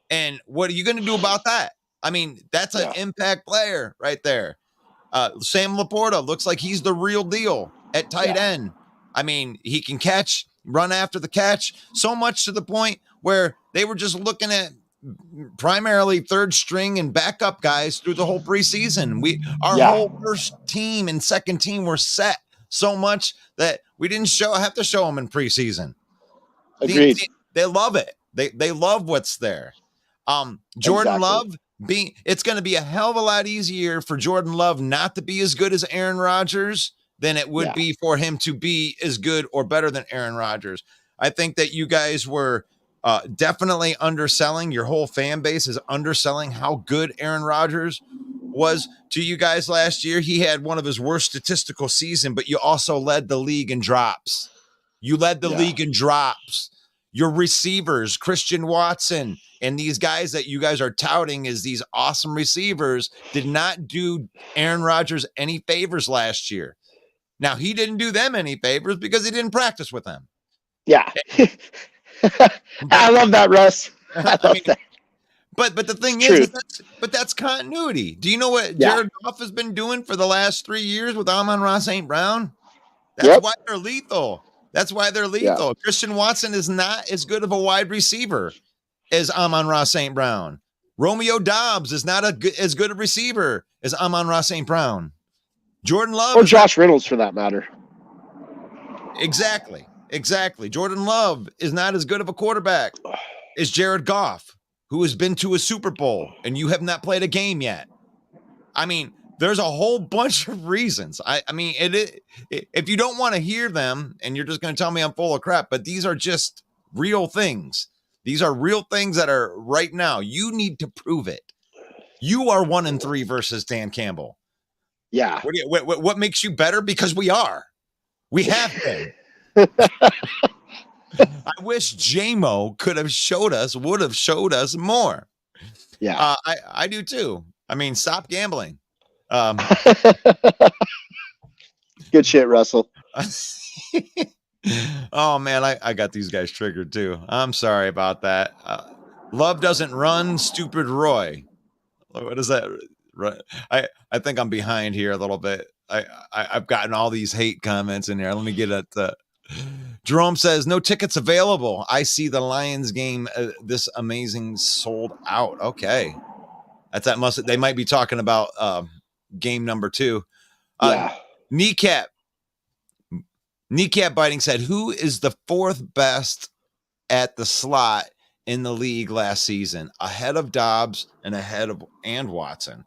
S4: And what are you going to do about that? That's an impact player right there. Sam Laporta looks like he's the real deal at tight end. He can catch, run after the catch, so much to the point where they were just looking at primarily third string and backup guys through the whole preseason. Our whole first team and second team were set so much that we didn't have to show them in preseason.
S5: Agreed.
S4: They love it. They love what's there. Jordan Love it's going to be a hell of a lot easier for Jordan Love not to be as good as Aaron Rodgers than it would be for him to be as good or better than Aaron Rodgers. I think that you guys were definitely underselling. Your whole fan base is underselling how good Aaron Rodgers was to you guys last year. He had one of his worst statistical season, but you also led the league in drops. You led the league in drops. Your receivers, Christian Watson, and these guys that you guys are touting as these awesome receivers did not do Aaron Rodgers any favors last year. Now, he didn't do them any favors because he didn't practice with them.
S5: Yeah. I love that, Russ. I love that.
S4: But the thing
S5: It's
S4: is,
S5: true.
S4: that's continuity. Do you know what
S5: Yeah.
S4: Jared Goff has been doing for the last 3 years with Amon-Ra St. Brown? That's why they're lethal. That's why they're lethal. Yeah. Christian Watson is not as good of a wide receiver as Amon-Ra St. Brown. Romeo Doubs is not as good a receiver as Amon-Ra St. Brown. Jordan Love.
S5: Or Josh Reynolds, for that matter.
S4: Exactly. Jordan Love is not as good of a quarterback as Jared Goff, who has been to a Super Bowl, and you have not played a game yet. I mean, there's a whole bunch of reasons. I mean, if you don't want to hear them and you're just going to tell me I'm full of crap, but these are just real things. These are real things that are right now. You need to prove it. You are 1-3 versus Dan Campbell.
S5: Yeah.
S4: What makes you better? Because we are. We have been. I wish J-Mo would have showed us more.
S5: Yeah.
S4: I do too. I mean, stop gambling.
S5: Good shit, Russell.
S4: Oh man, I got these guys triggered too. I'm sorry about that. Love doesn't run, stupid Roy. What is that? I think I'm behind here a little bit. I've gotten all these hate comments in there. Let me get at the. Jerome says no tickets available. I see the Lions game. This amazing sold out. Okay, they might be talking about game number 2.
S5: Yeah.
S4: Kneecap biting said, who is the 4th best at the slot in the league last season, ahead of Dobbs and ahead of Watson?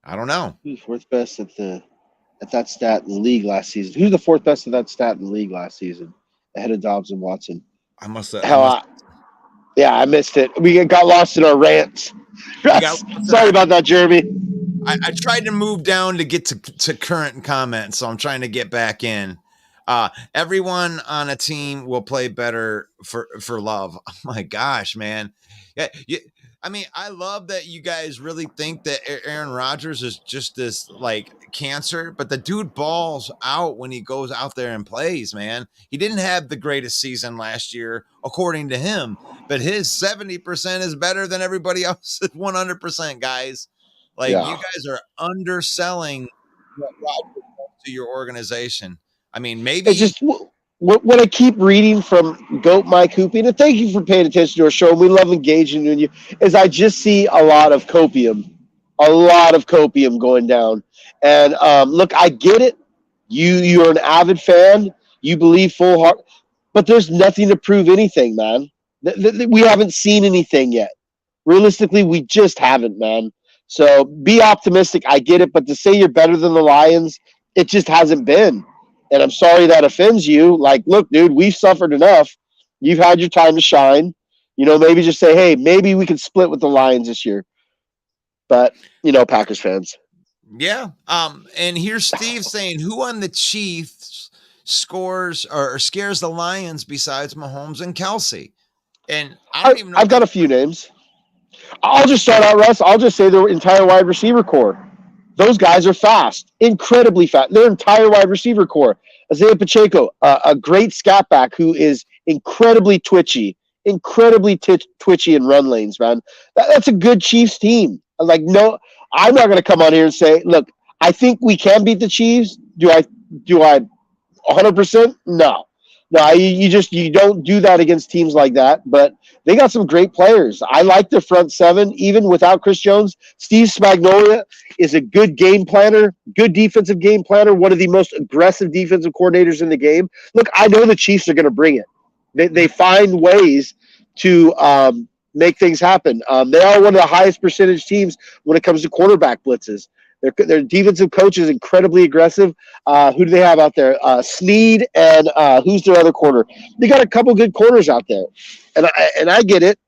S4: I don't know.
S5: Who's 4th best at that stat in the league last season? Who's the 4th best at that stat in the league last season, ahead of Dobbs and Watson?
S4: I must have.
S5: I missed it. We got lost in our rants. Sorry about that, Jeremy.
S4: I tried to move down to get to current comments, so I'm trying to get back in. Everyone on a team will play better for love. Oh my gosh, man. Yeah. I mean, I love that you guys really think that Aaron Rodgers is just this like cancer, but the dude balls out when he goes out there and plays, man. He didn't have the greatest season last year, according to him, but his 70% is better than everybody else's 100%, guys. Like, you guys are underselling what Rodgers does to your organization. I mean, maybe
S5: it's just what I keep reading from Goat Mike Hooping, and thank you for paying attention to our show. We love engaging in you. Is I just see a lot of copium going down. And look, I get it. You're an avid fan. You believe full heart, but there's nothing to prove anything, man. We haven't seen anything yet. Realistically, we just haven't, man. So be optimistic. I get it, but to say you're better than the Lions, it just hasn't been. And I'm sorry that offends you. Like, look, dude, we've suffered enough. You've had your time to shine. You know, maybe just say, hey, maybe we can split with the Lions this year. But, you know, Packers fans.
S4: Yeah. And here's Steve saying, who on the Chiefs scores or scares the Lions besides Mahomes and Kelsey? And I don't even know.
S5: I've got a few names. I'll just start out, Russ. I'll just say their entire wide receiver core. Those guys are fast, incredibly fast. Their entire wide receiver core. Isaiah Pacheco, a great scat back who is incredibly twitchy in run lanes, man. That's a good Chiefs team. Like, no, I'm not going to come on here and say, look, I think we can beat the Chiefs. Do I 100%? No. You don't do that against teams like that, but they got some great players. I like their front seven, even without Chris Jones. Steve Spagnuolo is a good game planner, good defensive game planner, one of the most aggressive defensive coordinators in the game. Look, I know the Chiefs are going to bring it. They find ways to make things happen. They are one of the highest percentage teams when it comes to quarterback blitzes. Their defensive coach is incredibly aggressive. Who do they have out there? Snead and who's their other corner? They got a couple good corners out there, and I get it.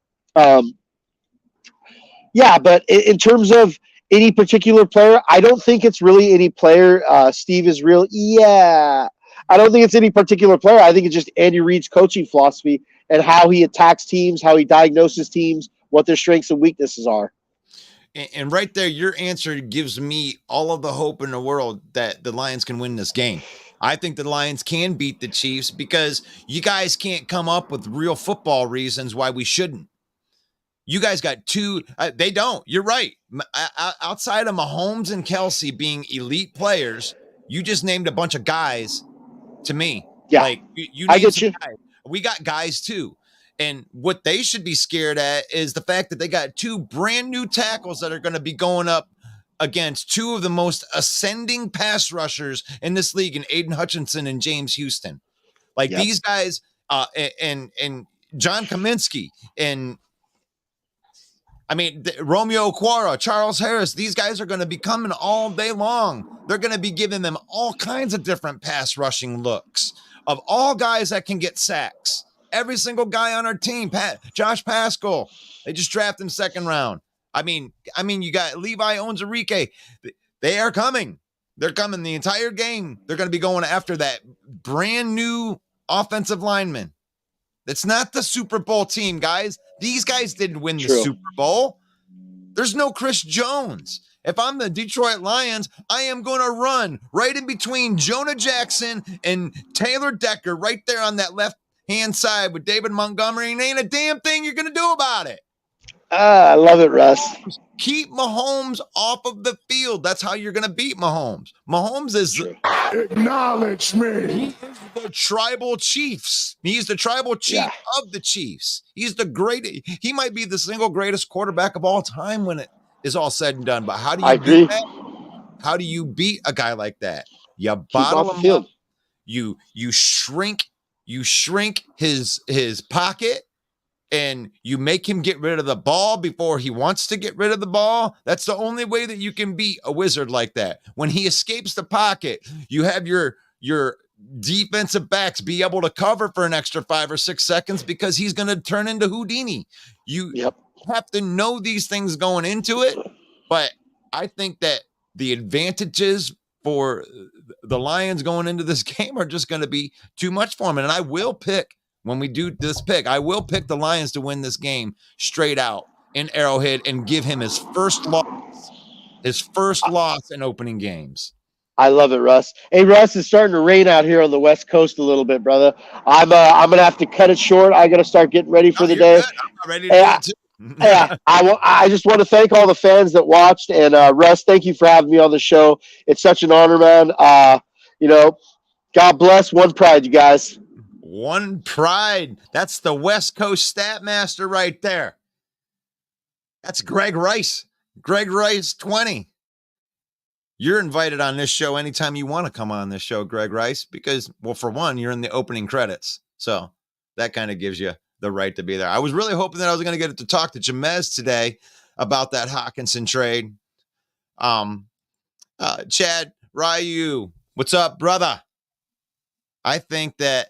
S5: Yeah, but in terms of any particular player, I don't think it's really any player. Steve is real. Yeah, I don't think it's any particular player. I think it's just Andy Reid's coaching philosophy and how he attacks teams, how he diagnoses teams, what their strengths and weaknesses are.
S4: And right there, your answer gives me all of the hope in the world that the Lions can win this game. I think the Lions can beat the Chiefs because you guys can't come up with real football reasons why we shouldn't. You guys got two. They don't. You're right. Outside of Mahomes and Kelsey being elite players, you just named a bunch of guys to me.
S5: Yeah,
S4: like you
S5: I
S4: named
S5: get
S4: some
S5: you.
S4: guys. We got guys too. And what they should be scared at is the fact that they got two brand new tackles that are going to be going up against two of the most ascending pass rushers in this league, in Aiden Hutchinson and James Houston. Like these guys, and John Kaminsky, and Romeo Okwara, Charles Harris, these guys are going to be coming all day long. They're going to be giving them all kinds of different pass rushing looks of all guys that can get sacks. Every single guy on our team, Josh Pascal, they just drafted him second round. I mean, you got Levi Onwuzurike. They are coming. They're coming the entire game. They're going to be going after that brand new offensive lineman. It's not the Super Bowl team, guys. These guys didn't win the Super Bowl. There's no Chris Jones. If I'm the Detroit Lions, I am going to run right in between Jonah Jackson and Taylor Decker right there on that left-hand side with David Montgomery, and ain't a damn thing you're going to do about it.
S5: I love it, Russ.
S4: Keep Mahomes off of the field. That's how you're going to beat Mahomes. Mahomes is...
S6: Acknowledge me.
S4: He is the tribal chiefs. He's the tribal chief of the Chiefs. He's the greatest. He might be the single greatest quarterback of all time when it is all said and done. But how do you beat that? How do you beat a guy like that? You bottle him up. You shrink his pocket, and you make him get rid of the ball before he wants to get rid of the ball. That's the only way that you can beat a wizard like that. When he escapes the pocket, you have your defensive backs be able to cover for an extra 5 or 6 seconds because he's going to turn into Houdini. You have to know these things going into it, but I think that the advantages for the Lions going into this game are just going to be too much for him. And I will pick, when we do this pick, I will pick the Lions to win this game straight out in Arrowhead and give him his first loss in opening games.
S5: I love it, Russ. Hey, Russ, it's starting to rain out here on the West Coast a little bit, brother. I'm gonna have to cut it short. I gotta start getting ready for the day.
S4: Good. I'm ready to do it too.
S5: Yeah, I just want to thank all the fans that watched, and Russ, thank you for having me on the show. It's such an honor, man. God bless. One pride, you guys.
S4: One pride. That's the West Coast stat master right there. That's Greg Rice. Greg Rice 20. You're invited on this show anytime you want to come on this show, Greg Rice, because, well, for one, you're in the opening credits. So that kind of gives you the right to be there. I was really hoping that I was going to get to talk to Jamez today about that Hockenson trade. Chad Ryu, what's up, brother? I think that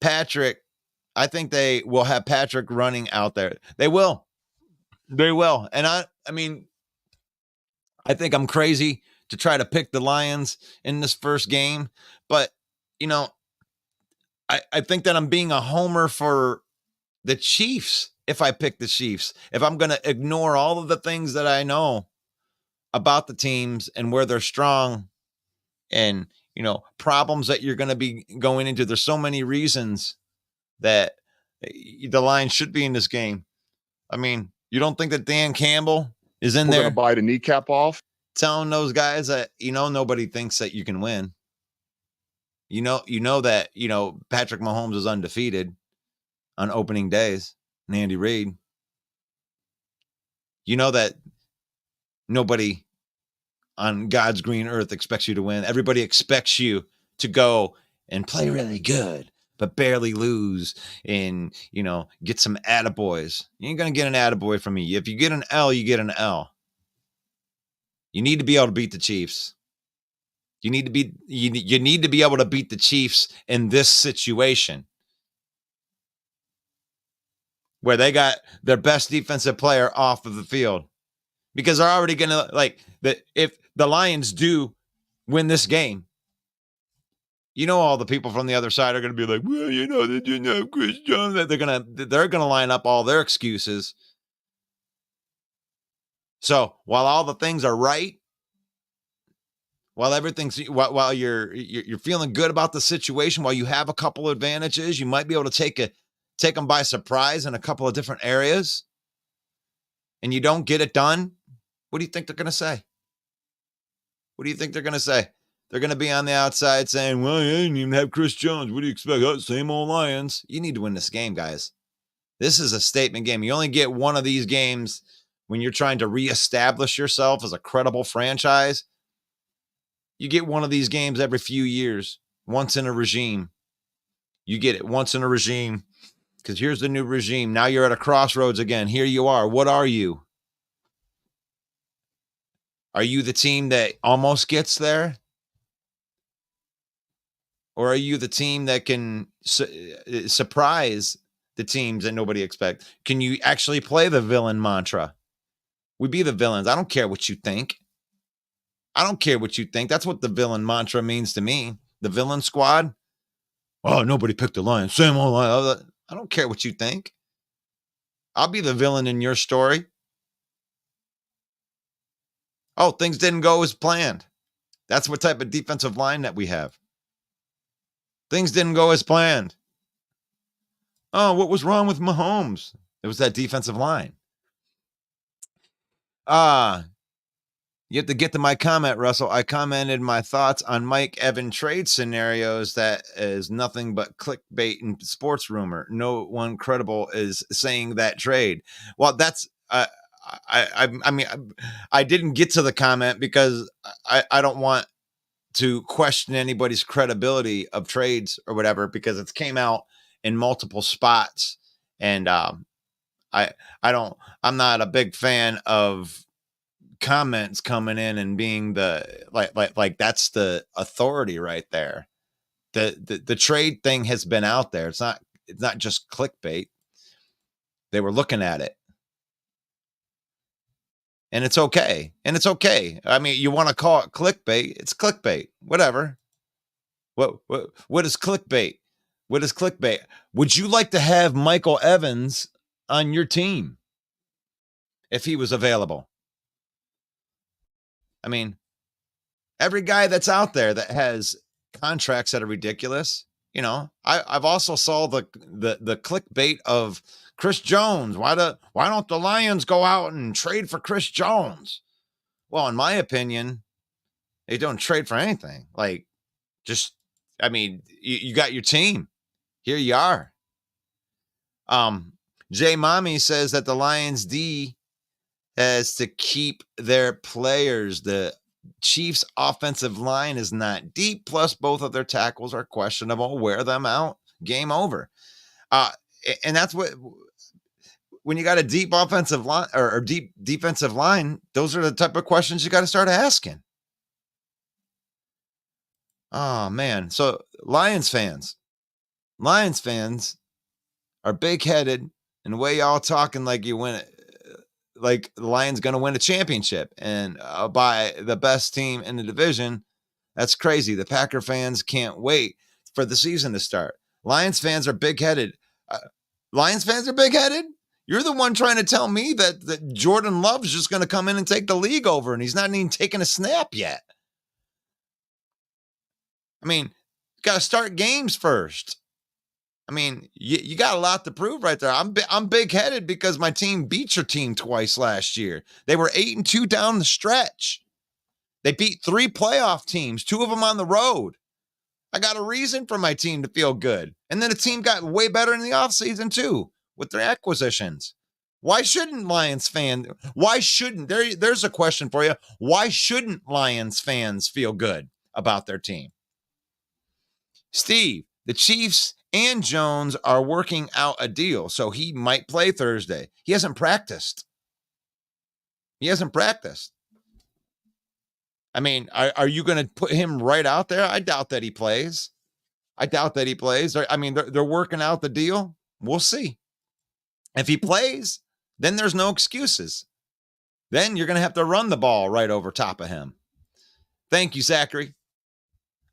S4: I think they will have Patrick running out there. They will. And I think I'm crazy to try to pick the Lions in this first game, but I think that I'm being a homer for the Chiefs if I pick the Chiefs. If I'm going to ignore all of the things that I know about the teams and where they're strong and, problems that you're going to be going into. There's so many reasons that the Lions should be in this game. I mean, you don't think that Dan Campbell is in there?
S6: We're going to bite a kneecap off.
S4: Telling those guys that, nobody thinks that you can win. You know that, Patrick Mahomes is undefeated on opening days and Andy Reid. You know that nobody on God's green earth expects you to win. Everybody expects you to go and play really good, but barely lose and, get some attaboys. You ain't going to get an attaboy from me. If you get an L, you get an L. You need to be able to beat the Chiefs. You need to be able to beat the Chiefs in this situation where they got their best defensive player off of the field, because they're already going to if the Lions do win this game, You know, all the people from the other side are going to be like, well, you know, they didn't have Chris Jones. They're going to line up all their excuses. So while all the things are right, while you're feeling good about the situation, while you have a couple advantages, you might be able to take them by surprise in a couple of different areas, and you don't get it done. What do you think they're going to say? What do you think they're going to say? They're going to be on the outside saying, well, you didn't even have Chris Jones. What do you expect? Oh, same old Lions. You need to win this game, guys. This is a statement game. You only get one of these games when you're trying to reestablish yourself as a credible franchise. You get one of these games every few years, once in a regime. You get it once in a regime, because here's the new regime. Now you're at a crossroads again. Here you are. What are you? Are you the team that almost gets there? Or are you the team that can surprise the teams that nobody expects? Can you actually play the villain mantra? We be the villains. I don't care what you think. I don't care what you think. That's what the villain mantra means to me. The villain squad. Oh, nobody picked the Lions. Same old Lions. I don't care what you think. I'll be the villain in your story. Oh, things didn't go as planned. That's what type of defensive line that we have. Things didn't go as planned. Oh, what was wrong with Mahomes? It was that defensive line. You have to get to my comment, Russell. I commented my thoughts on Mike Evans trade scenarios. That is nothing but clickbait and sports rumor. No one credible is saying that trade. Well, that's I mean, I didn't get to the comment because I don't want to question anybody's credibility of trades or whatever, because it came out in multiple spots, and I'm not a big fan of comments coming in and being the like that's the authority right there. The trade thing has been out there. It's not just clickbait. They were looking at it. And it's okay. I mean, you want to call it clickbait, it's clickbait. Whatever. What is clickbait? What is clickbait? Would you like to have Michael Evans on your team if he was available? I mean, every guy that's out there that has contracts that are ridiculous, you know, I've also saw the clickbait of Chris Jones. Why don't the Lions go out and trade for Chris Jones? Well, in my opinion, they don't trade for anything. Like, just, I mean, you got your team. Here you are. Jay Mommy says that the Lions D has to keep their players. The Chiefs' offensive line is not deep. Plus, both of their tackles are questionable. Wear them out. Game over. And that's what, when you got a deep offensive line or deep defensive line, those are the type of questions you got to start asking. Oh, man. So Lions fans are big-headed, and the way y'all talking like you win it, like the Lions going to win a championship and by the best team in the division. That's crazy. The Packer fans can't wait for the season to start. Lions fans are big-headed. You're the one trying to tell me that Jordan Love's just going to come in and take the league over, and he's not even taking a snap yet. I mean, you got to start games first. I mean, you got a lot to prove right there. I'm big-headed because my team beat your team twice last year. They were 8-2 down the stretch. They beat 3 playoff teams, 2 of them on the road. I got a reason for my team to feel good. And then the team got way better in the offseason too with their acquisitions. Why shouldn't there's a question for you. Why shouldn't Lions fans feel good about their team? Steve, the Chiefs and Jones are working out a deal, so he might play Thursday. He hasn't practiced. I mean, are you going to put him right out there? I doubt that he plays. I mean, they're working out the deal. We'll see. If he plays, then there's no excuses. Then you're going to have to run the ball right over top of him. Thank you, Zachary.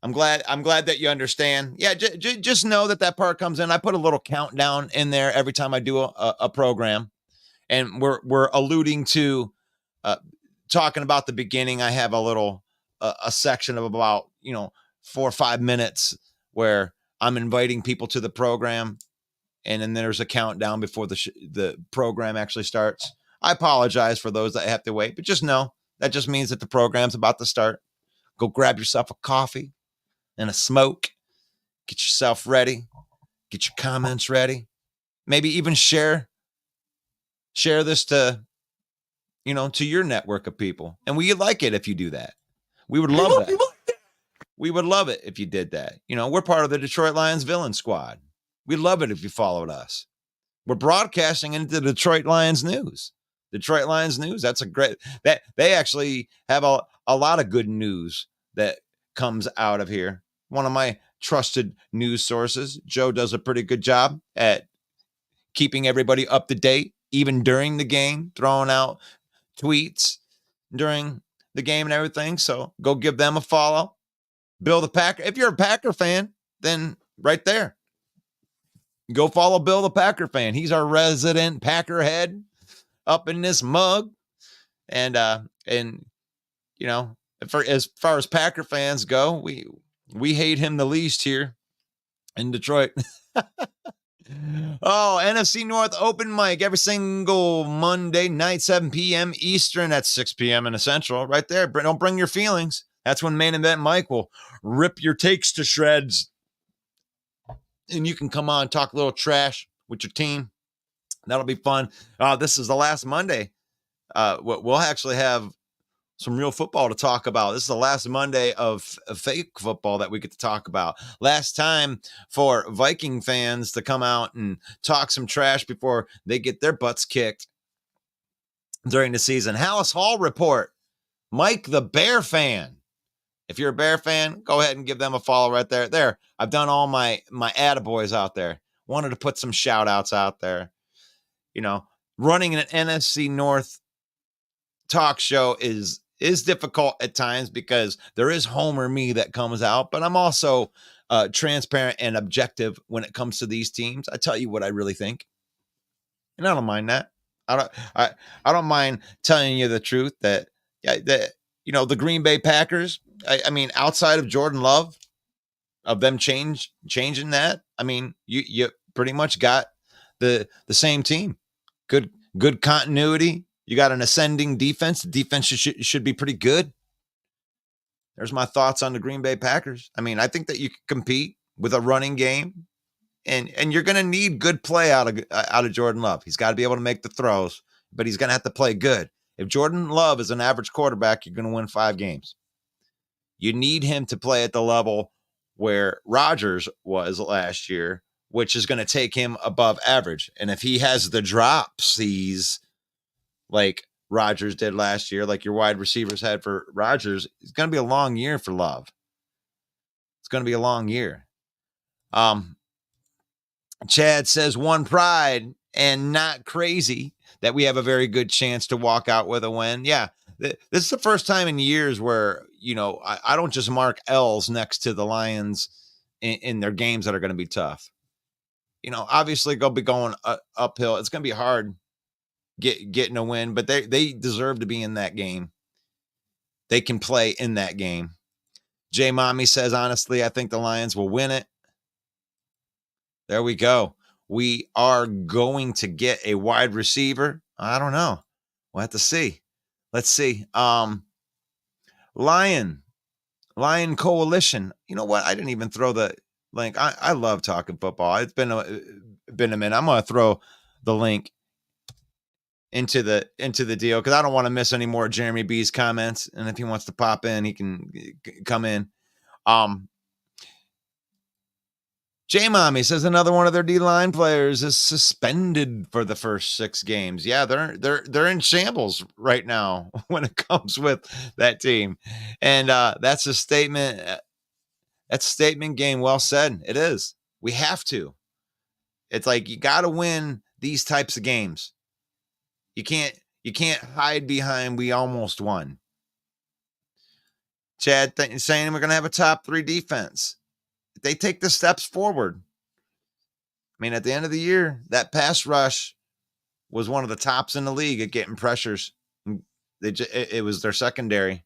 S4: I'm glad that you understand. Yeah, just know that part comes in. I put a little countdown in there every time I do a program, and we're alluding to talking about the beginning. I have a little a section of about 4 or 5 minutes where I'm inviting people to the program, and then there's a countdown before the program actually starts. I apologize for those that have to wait, but just know that just means that the program's about to start. Go grab yourself a coffee and a smoke. Get yourself ready. Get your comments ready. Maybe even share this to your network of people. And we like it if you do that. We would love that. We would love it if you did that. We're part of the Detroit Lions Villain Squad. We'd love it if you followed us. We're broadcasting into the Detroit Lions News. Detroit Lions News, that's a great, that they actually have a lot of good news that comes out of here. One of my trusted news sources, Joe, does a pretty good job at keeping everybody up to date, even during the game, throwing out tweets during the game and everything. So go give them a follow. Bill the Packer. If you're a Packer fan, then right there, go follow Bill the Packer fan. He's our resident Packer head up in this mug. And as far as Packer fans go, we hate him the least here in Detroit. Oh, NFC North open mic every single Monday night, 7 p.m. Eastern. That's 6 p.m. in the Central. Right there. Don't bring your feelings. That's when Main Event Mike will rip your takes to shreds. And you can come on and talk a little trash with your team. That'll be fun. This is the last Monday. We'll actually have some real football to talk about. This is the last Monday of fake football that we get to talk about. Last time for Viking fans to come out and talk some trash before they get their butts kicked during the season. Hallis Hall report. Mike the Bear fan. If you're a Bear fan, go ahead and give them a follow right there. There, I've done all my attaboys out there. Wanted to put some shout outs out there. Running an NFC North talk show is difficult at times because there is Homer me that comes out, but I'm also transparent and objective when it comes to these teams. I tell you what I really think, and I don't mind that. I don't mind telling you the truth that the Green Bay Packers. I mean, outside of Jordan Love, of them changing that. I mean, you pretty much got the same team. Good continuity. You got an ascending defense. The defense should be pretty good. There's my thoughts on the Green Bay Packers. I mean, I think that you can compete with a running game, and you're going to need good play out of Jordan Love. He's got to be able to make the throws, but he's going to have to play good. If Jordan Love is an average quarterback, you're going to win 5 games. You need him to play at the level where Rodgers was last year, which is going to take him above average. And if he has the dropsies like Rodgers did last year, like your wide receivers had for Rodgers, it's going to be a long year for Love. It's going to be a long year. Chad says one pride and not crazy that we have a very good chance to walk out with a win. Yeah, this is the first time in years where, I don't just mark L's next to the Lions in their games that are going to be tough. Obviously they'll be going uphill. It's going to be hard getting a win, but they deserve to be in that game. They can play in that game. J Mommy says, honestly, I think the Lions will win it. There we go. We are going to get a wide receiver. I don't know. We'll have to see. Let's see. Lion Coalition. You know what? I didn't even throw the link. I love talking football. It's been a minute. I'm going to throw the link into the deal because I don't want to miss any more Jeremy B's comments. And if he wants to pop in, he can come in. J Mommy says another one of their D-line players is suspended for the first 6 games. Yeah, they're in shambles right now when it comes with that team. And that's a statement. That's a statement game. Well said. It is. We have to. It's like you got to win these types of games. You can't hide behind we almost won. Chad saying we're going to have a top 3 defense. If they take the steps forward. I mean, at the end of the year, that pass rush was one of the tops in the league at getting pressures. It was their secondary.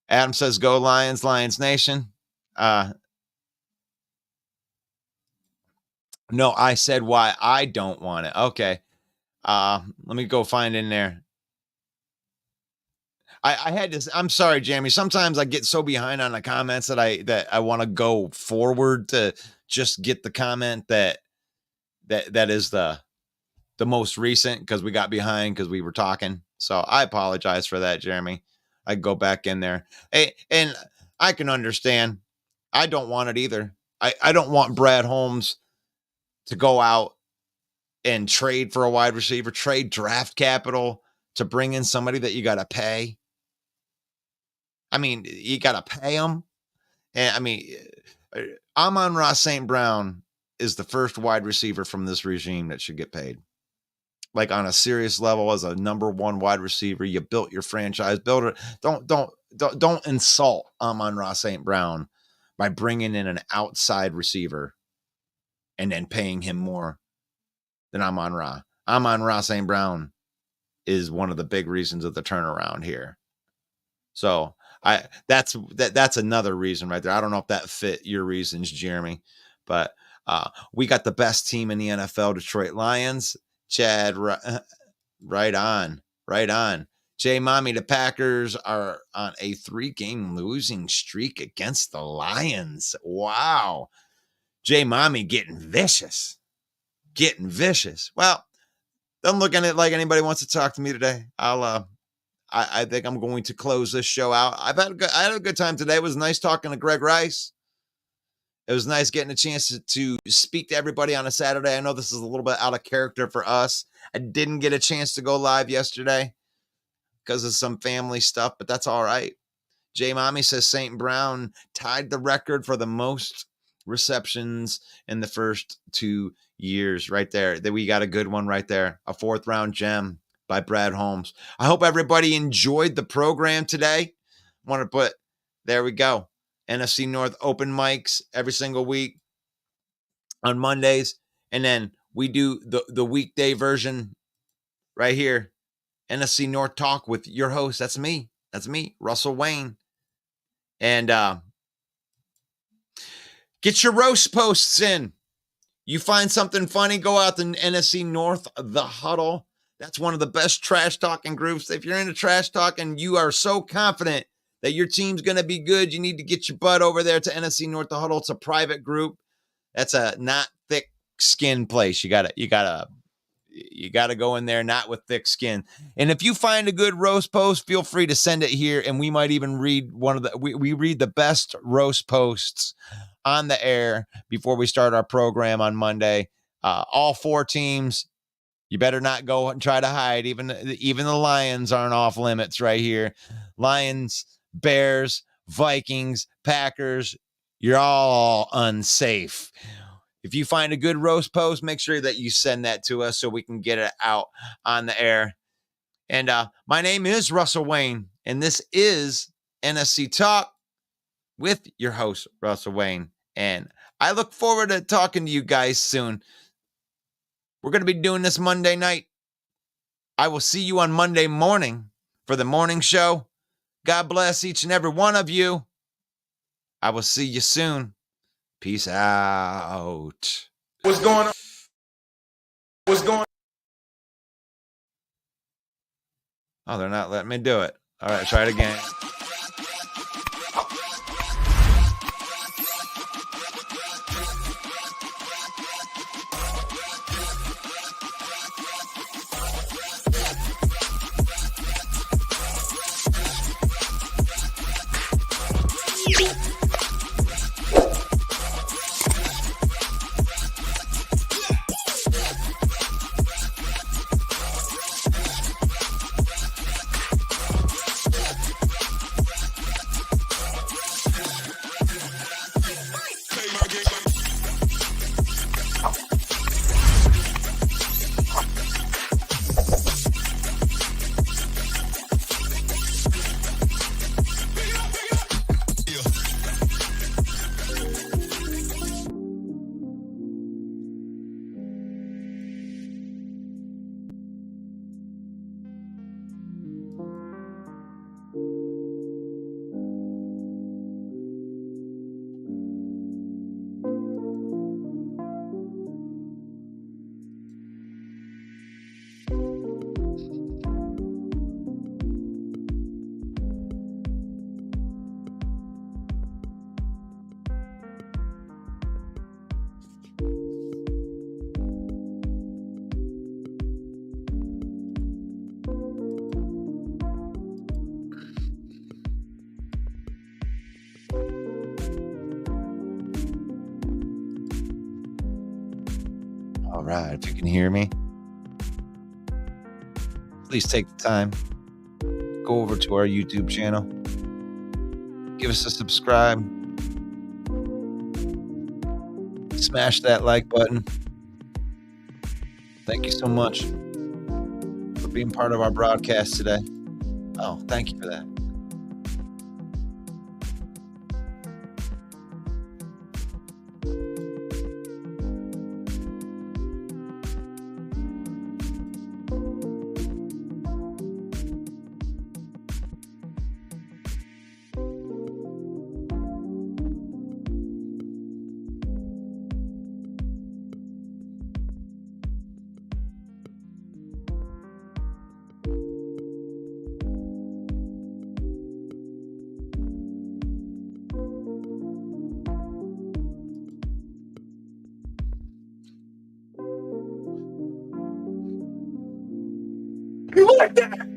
S4: Adam says, go Lions, Lions Nation. No, I said why I don't want it. Okay. Let me go find in there. I had this. I'm sorry, Jamie. Sometimes I get so behind on the comments that I want to go forward to just get the comment that is the most recent, because we got behind because we were talking. So I apologize for that, Jeremy. I go back in there. Hey, and I can understand. I don't want it either. I don't want Brad Holmes to go out and trade for a wide receiver, trade draft capital to bring in somebody that you got to pay. I mean, you got to pay them. And I mean, Amon-Ra St. Brown is the first wide receiver from this regime that should get paid. Like on a serious level, as a number 1 wide receiver, you built your franchise. Build it. Don't insult Amon-Ra St. Brown by bringing in an outside receiver and then paying him more than Amon-Ra. Amon-Ra St. Brown is one of the big reasons of the turnaround here. So that's another reason right there. I don't know if that fit your reasons, Jeremy, but we got the best team in the NFL, Detroit Lions. Chad, right on. Jay Mommy, the Packers are on a 3-game losing streak against the Lions. Wow. Jay Mommy getting vicious. Well, doesn't look at it like anybody wants to talk to me today. I think I'm going to close this show out. I had a good time today. It was nice talking to Greg Rice. It was nice getting a chance to speak to everybody on a Saturday. I know this is a little bit out of character for us. I didn't get a chance to go live yesterday because of some family stuff, but that's all right. Jay Mommy says St. Brown tied the record for the most receptions in the first 2 years right there. That we got a good one right there. A 4th-round gem by Brad Holmes. I hope everybody enjoyed the program today. There we go. NFC North open mics every single week on Mondays. And then we do the weekday version right here. NFC North Talk with your host. That's me, Russell Wayne. And get your roast posts in. You find something funny, go out to NFC North, The Huddle. That's one of the best trash talking groups. If you're into trash talk and you are so confident that your team's going to be good, you need to get your butt over there to NFC North, The Huddle. It's a private group. That's a not thick skin place. You gotta go in there, not with thick skin. And if you find a good roast post, feel free to send it here, and we might even read we read the best roast posts on the air before we start our program on Monday. All 4 teams. You better not go and try to hide. Even the Lions aren't off limits right here. Lions, Bears, Vikings, Packers, you're all unsafe. If you find a good roast post, make sure that you send that to us so we can get it out on the air. And my name is Russell Wayne, and this is NFC Talk with your host, Russell Wayne. And I look forward to talking to you guys soon. We're going to be doing this Monday night. I will see you on Monday morning for the morning show. God bless each and every one of you. I will see you soon. Peace out.
S1: What's going on?
S4: Oh, they're not letting me do it. All right, try it again. All right. If you can hear me, please take the time. Go over to our YouTube channel. Give us a subscribe. Smash that like button. Thank you so much for being part of our broadcast today. Oh, thank you for that.
S1: You like that?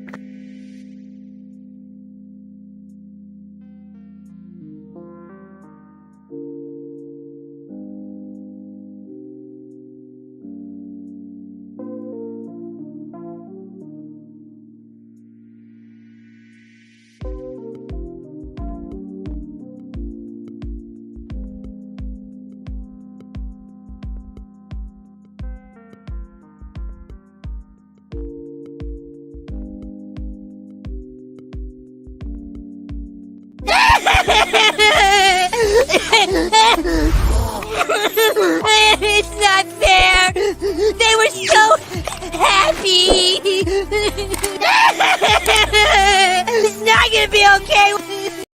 S7: It's not fair. They were so happy. It's not gonna be okay.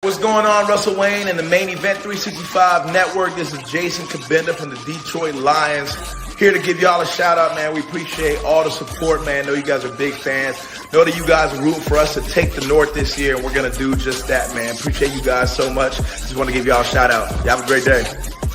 S1: What's going on, Russell Wayne and the Main Event 365 Network? This is Jason Kabinda from the Detroit Lions. Here to give y'all a shout out, man. We appreciate all the support, man. Know you guys are big fans. Know that you guys are rooting for us to take the North this year, and we're going to do just that, man. Appreciate you guys so much. Just want to give y'all a shout out. You have a great day.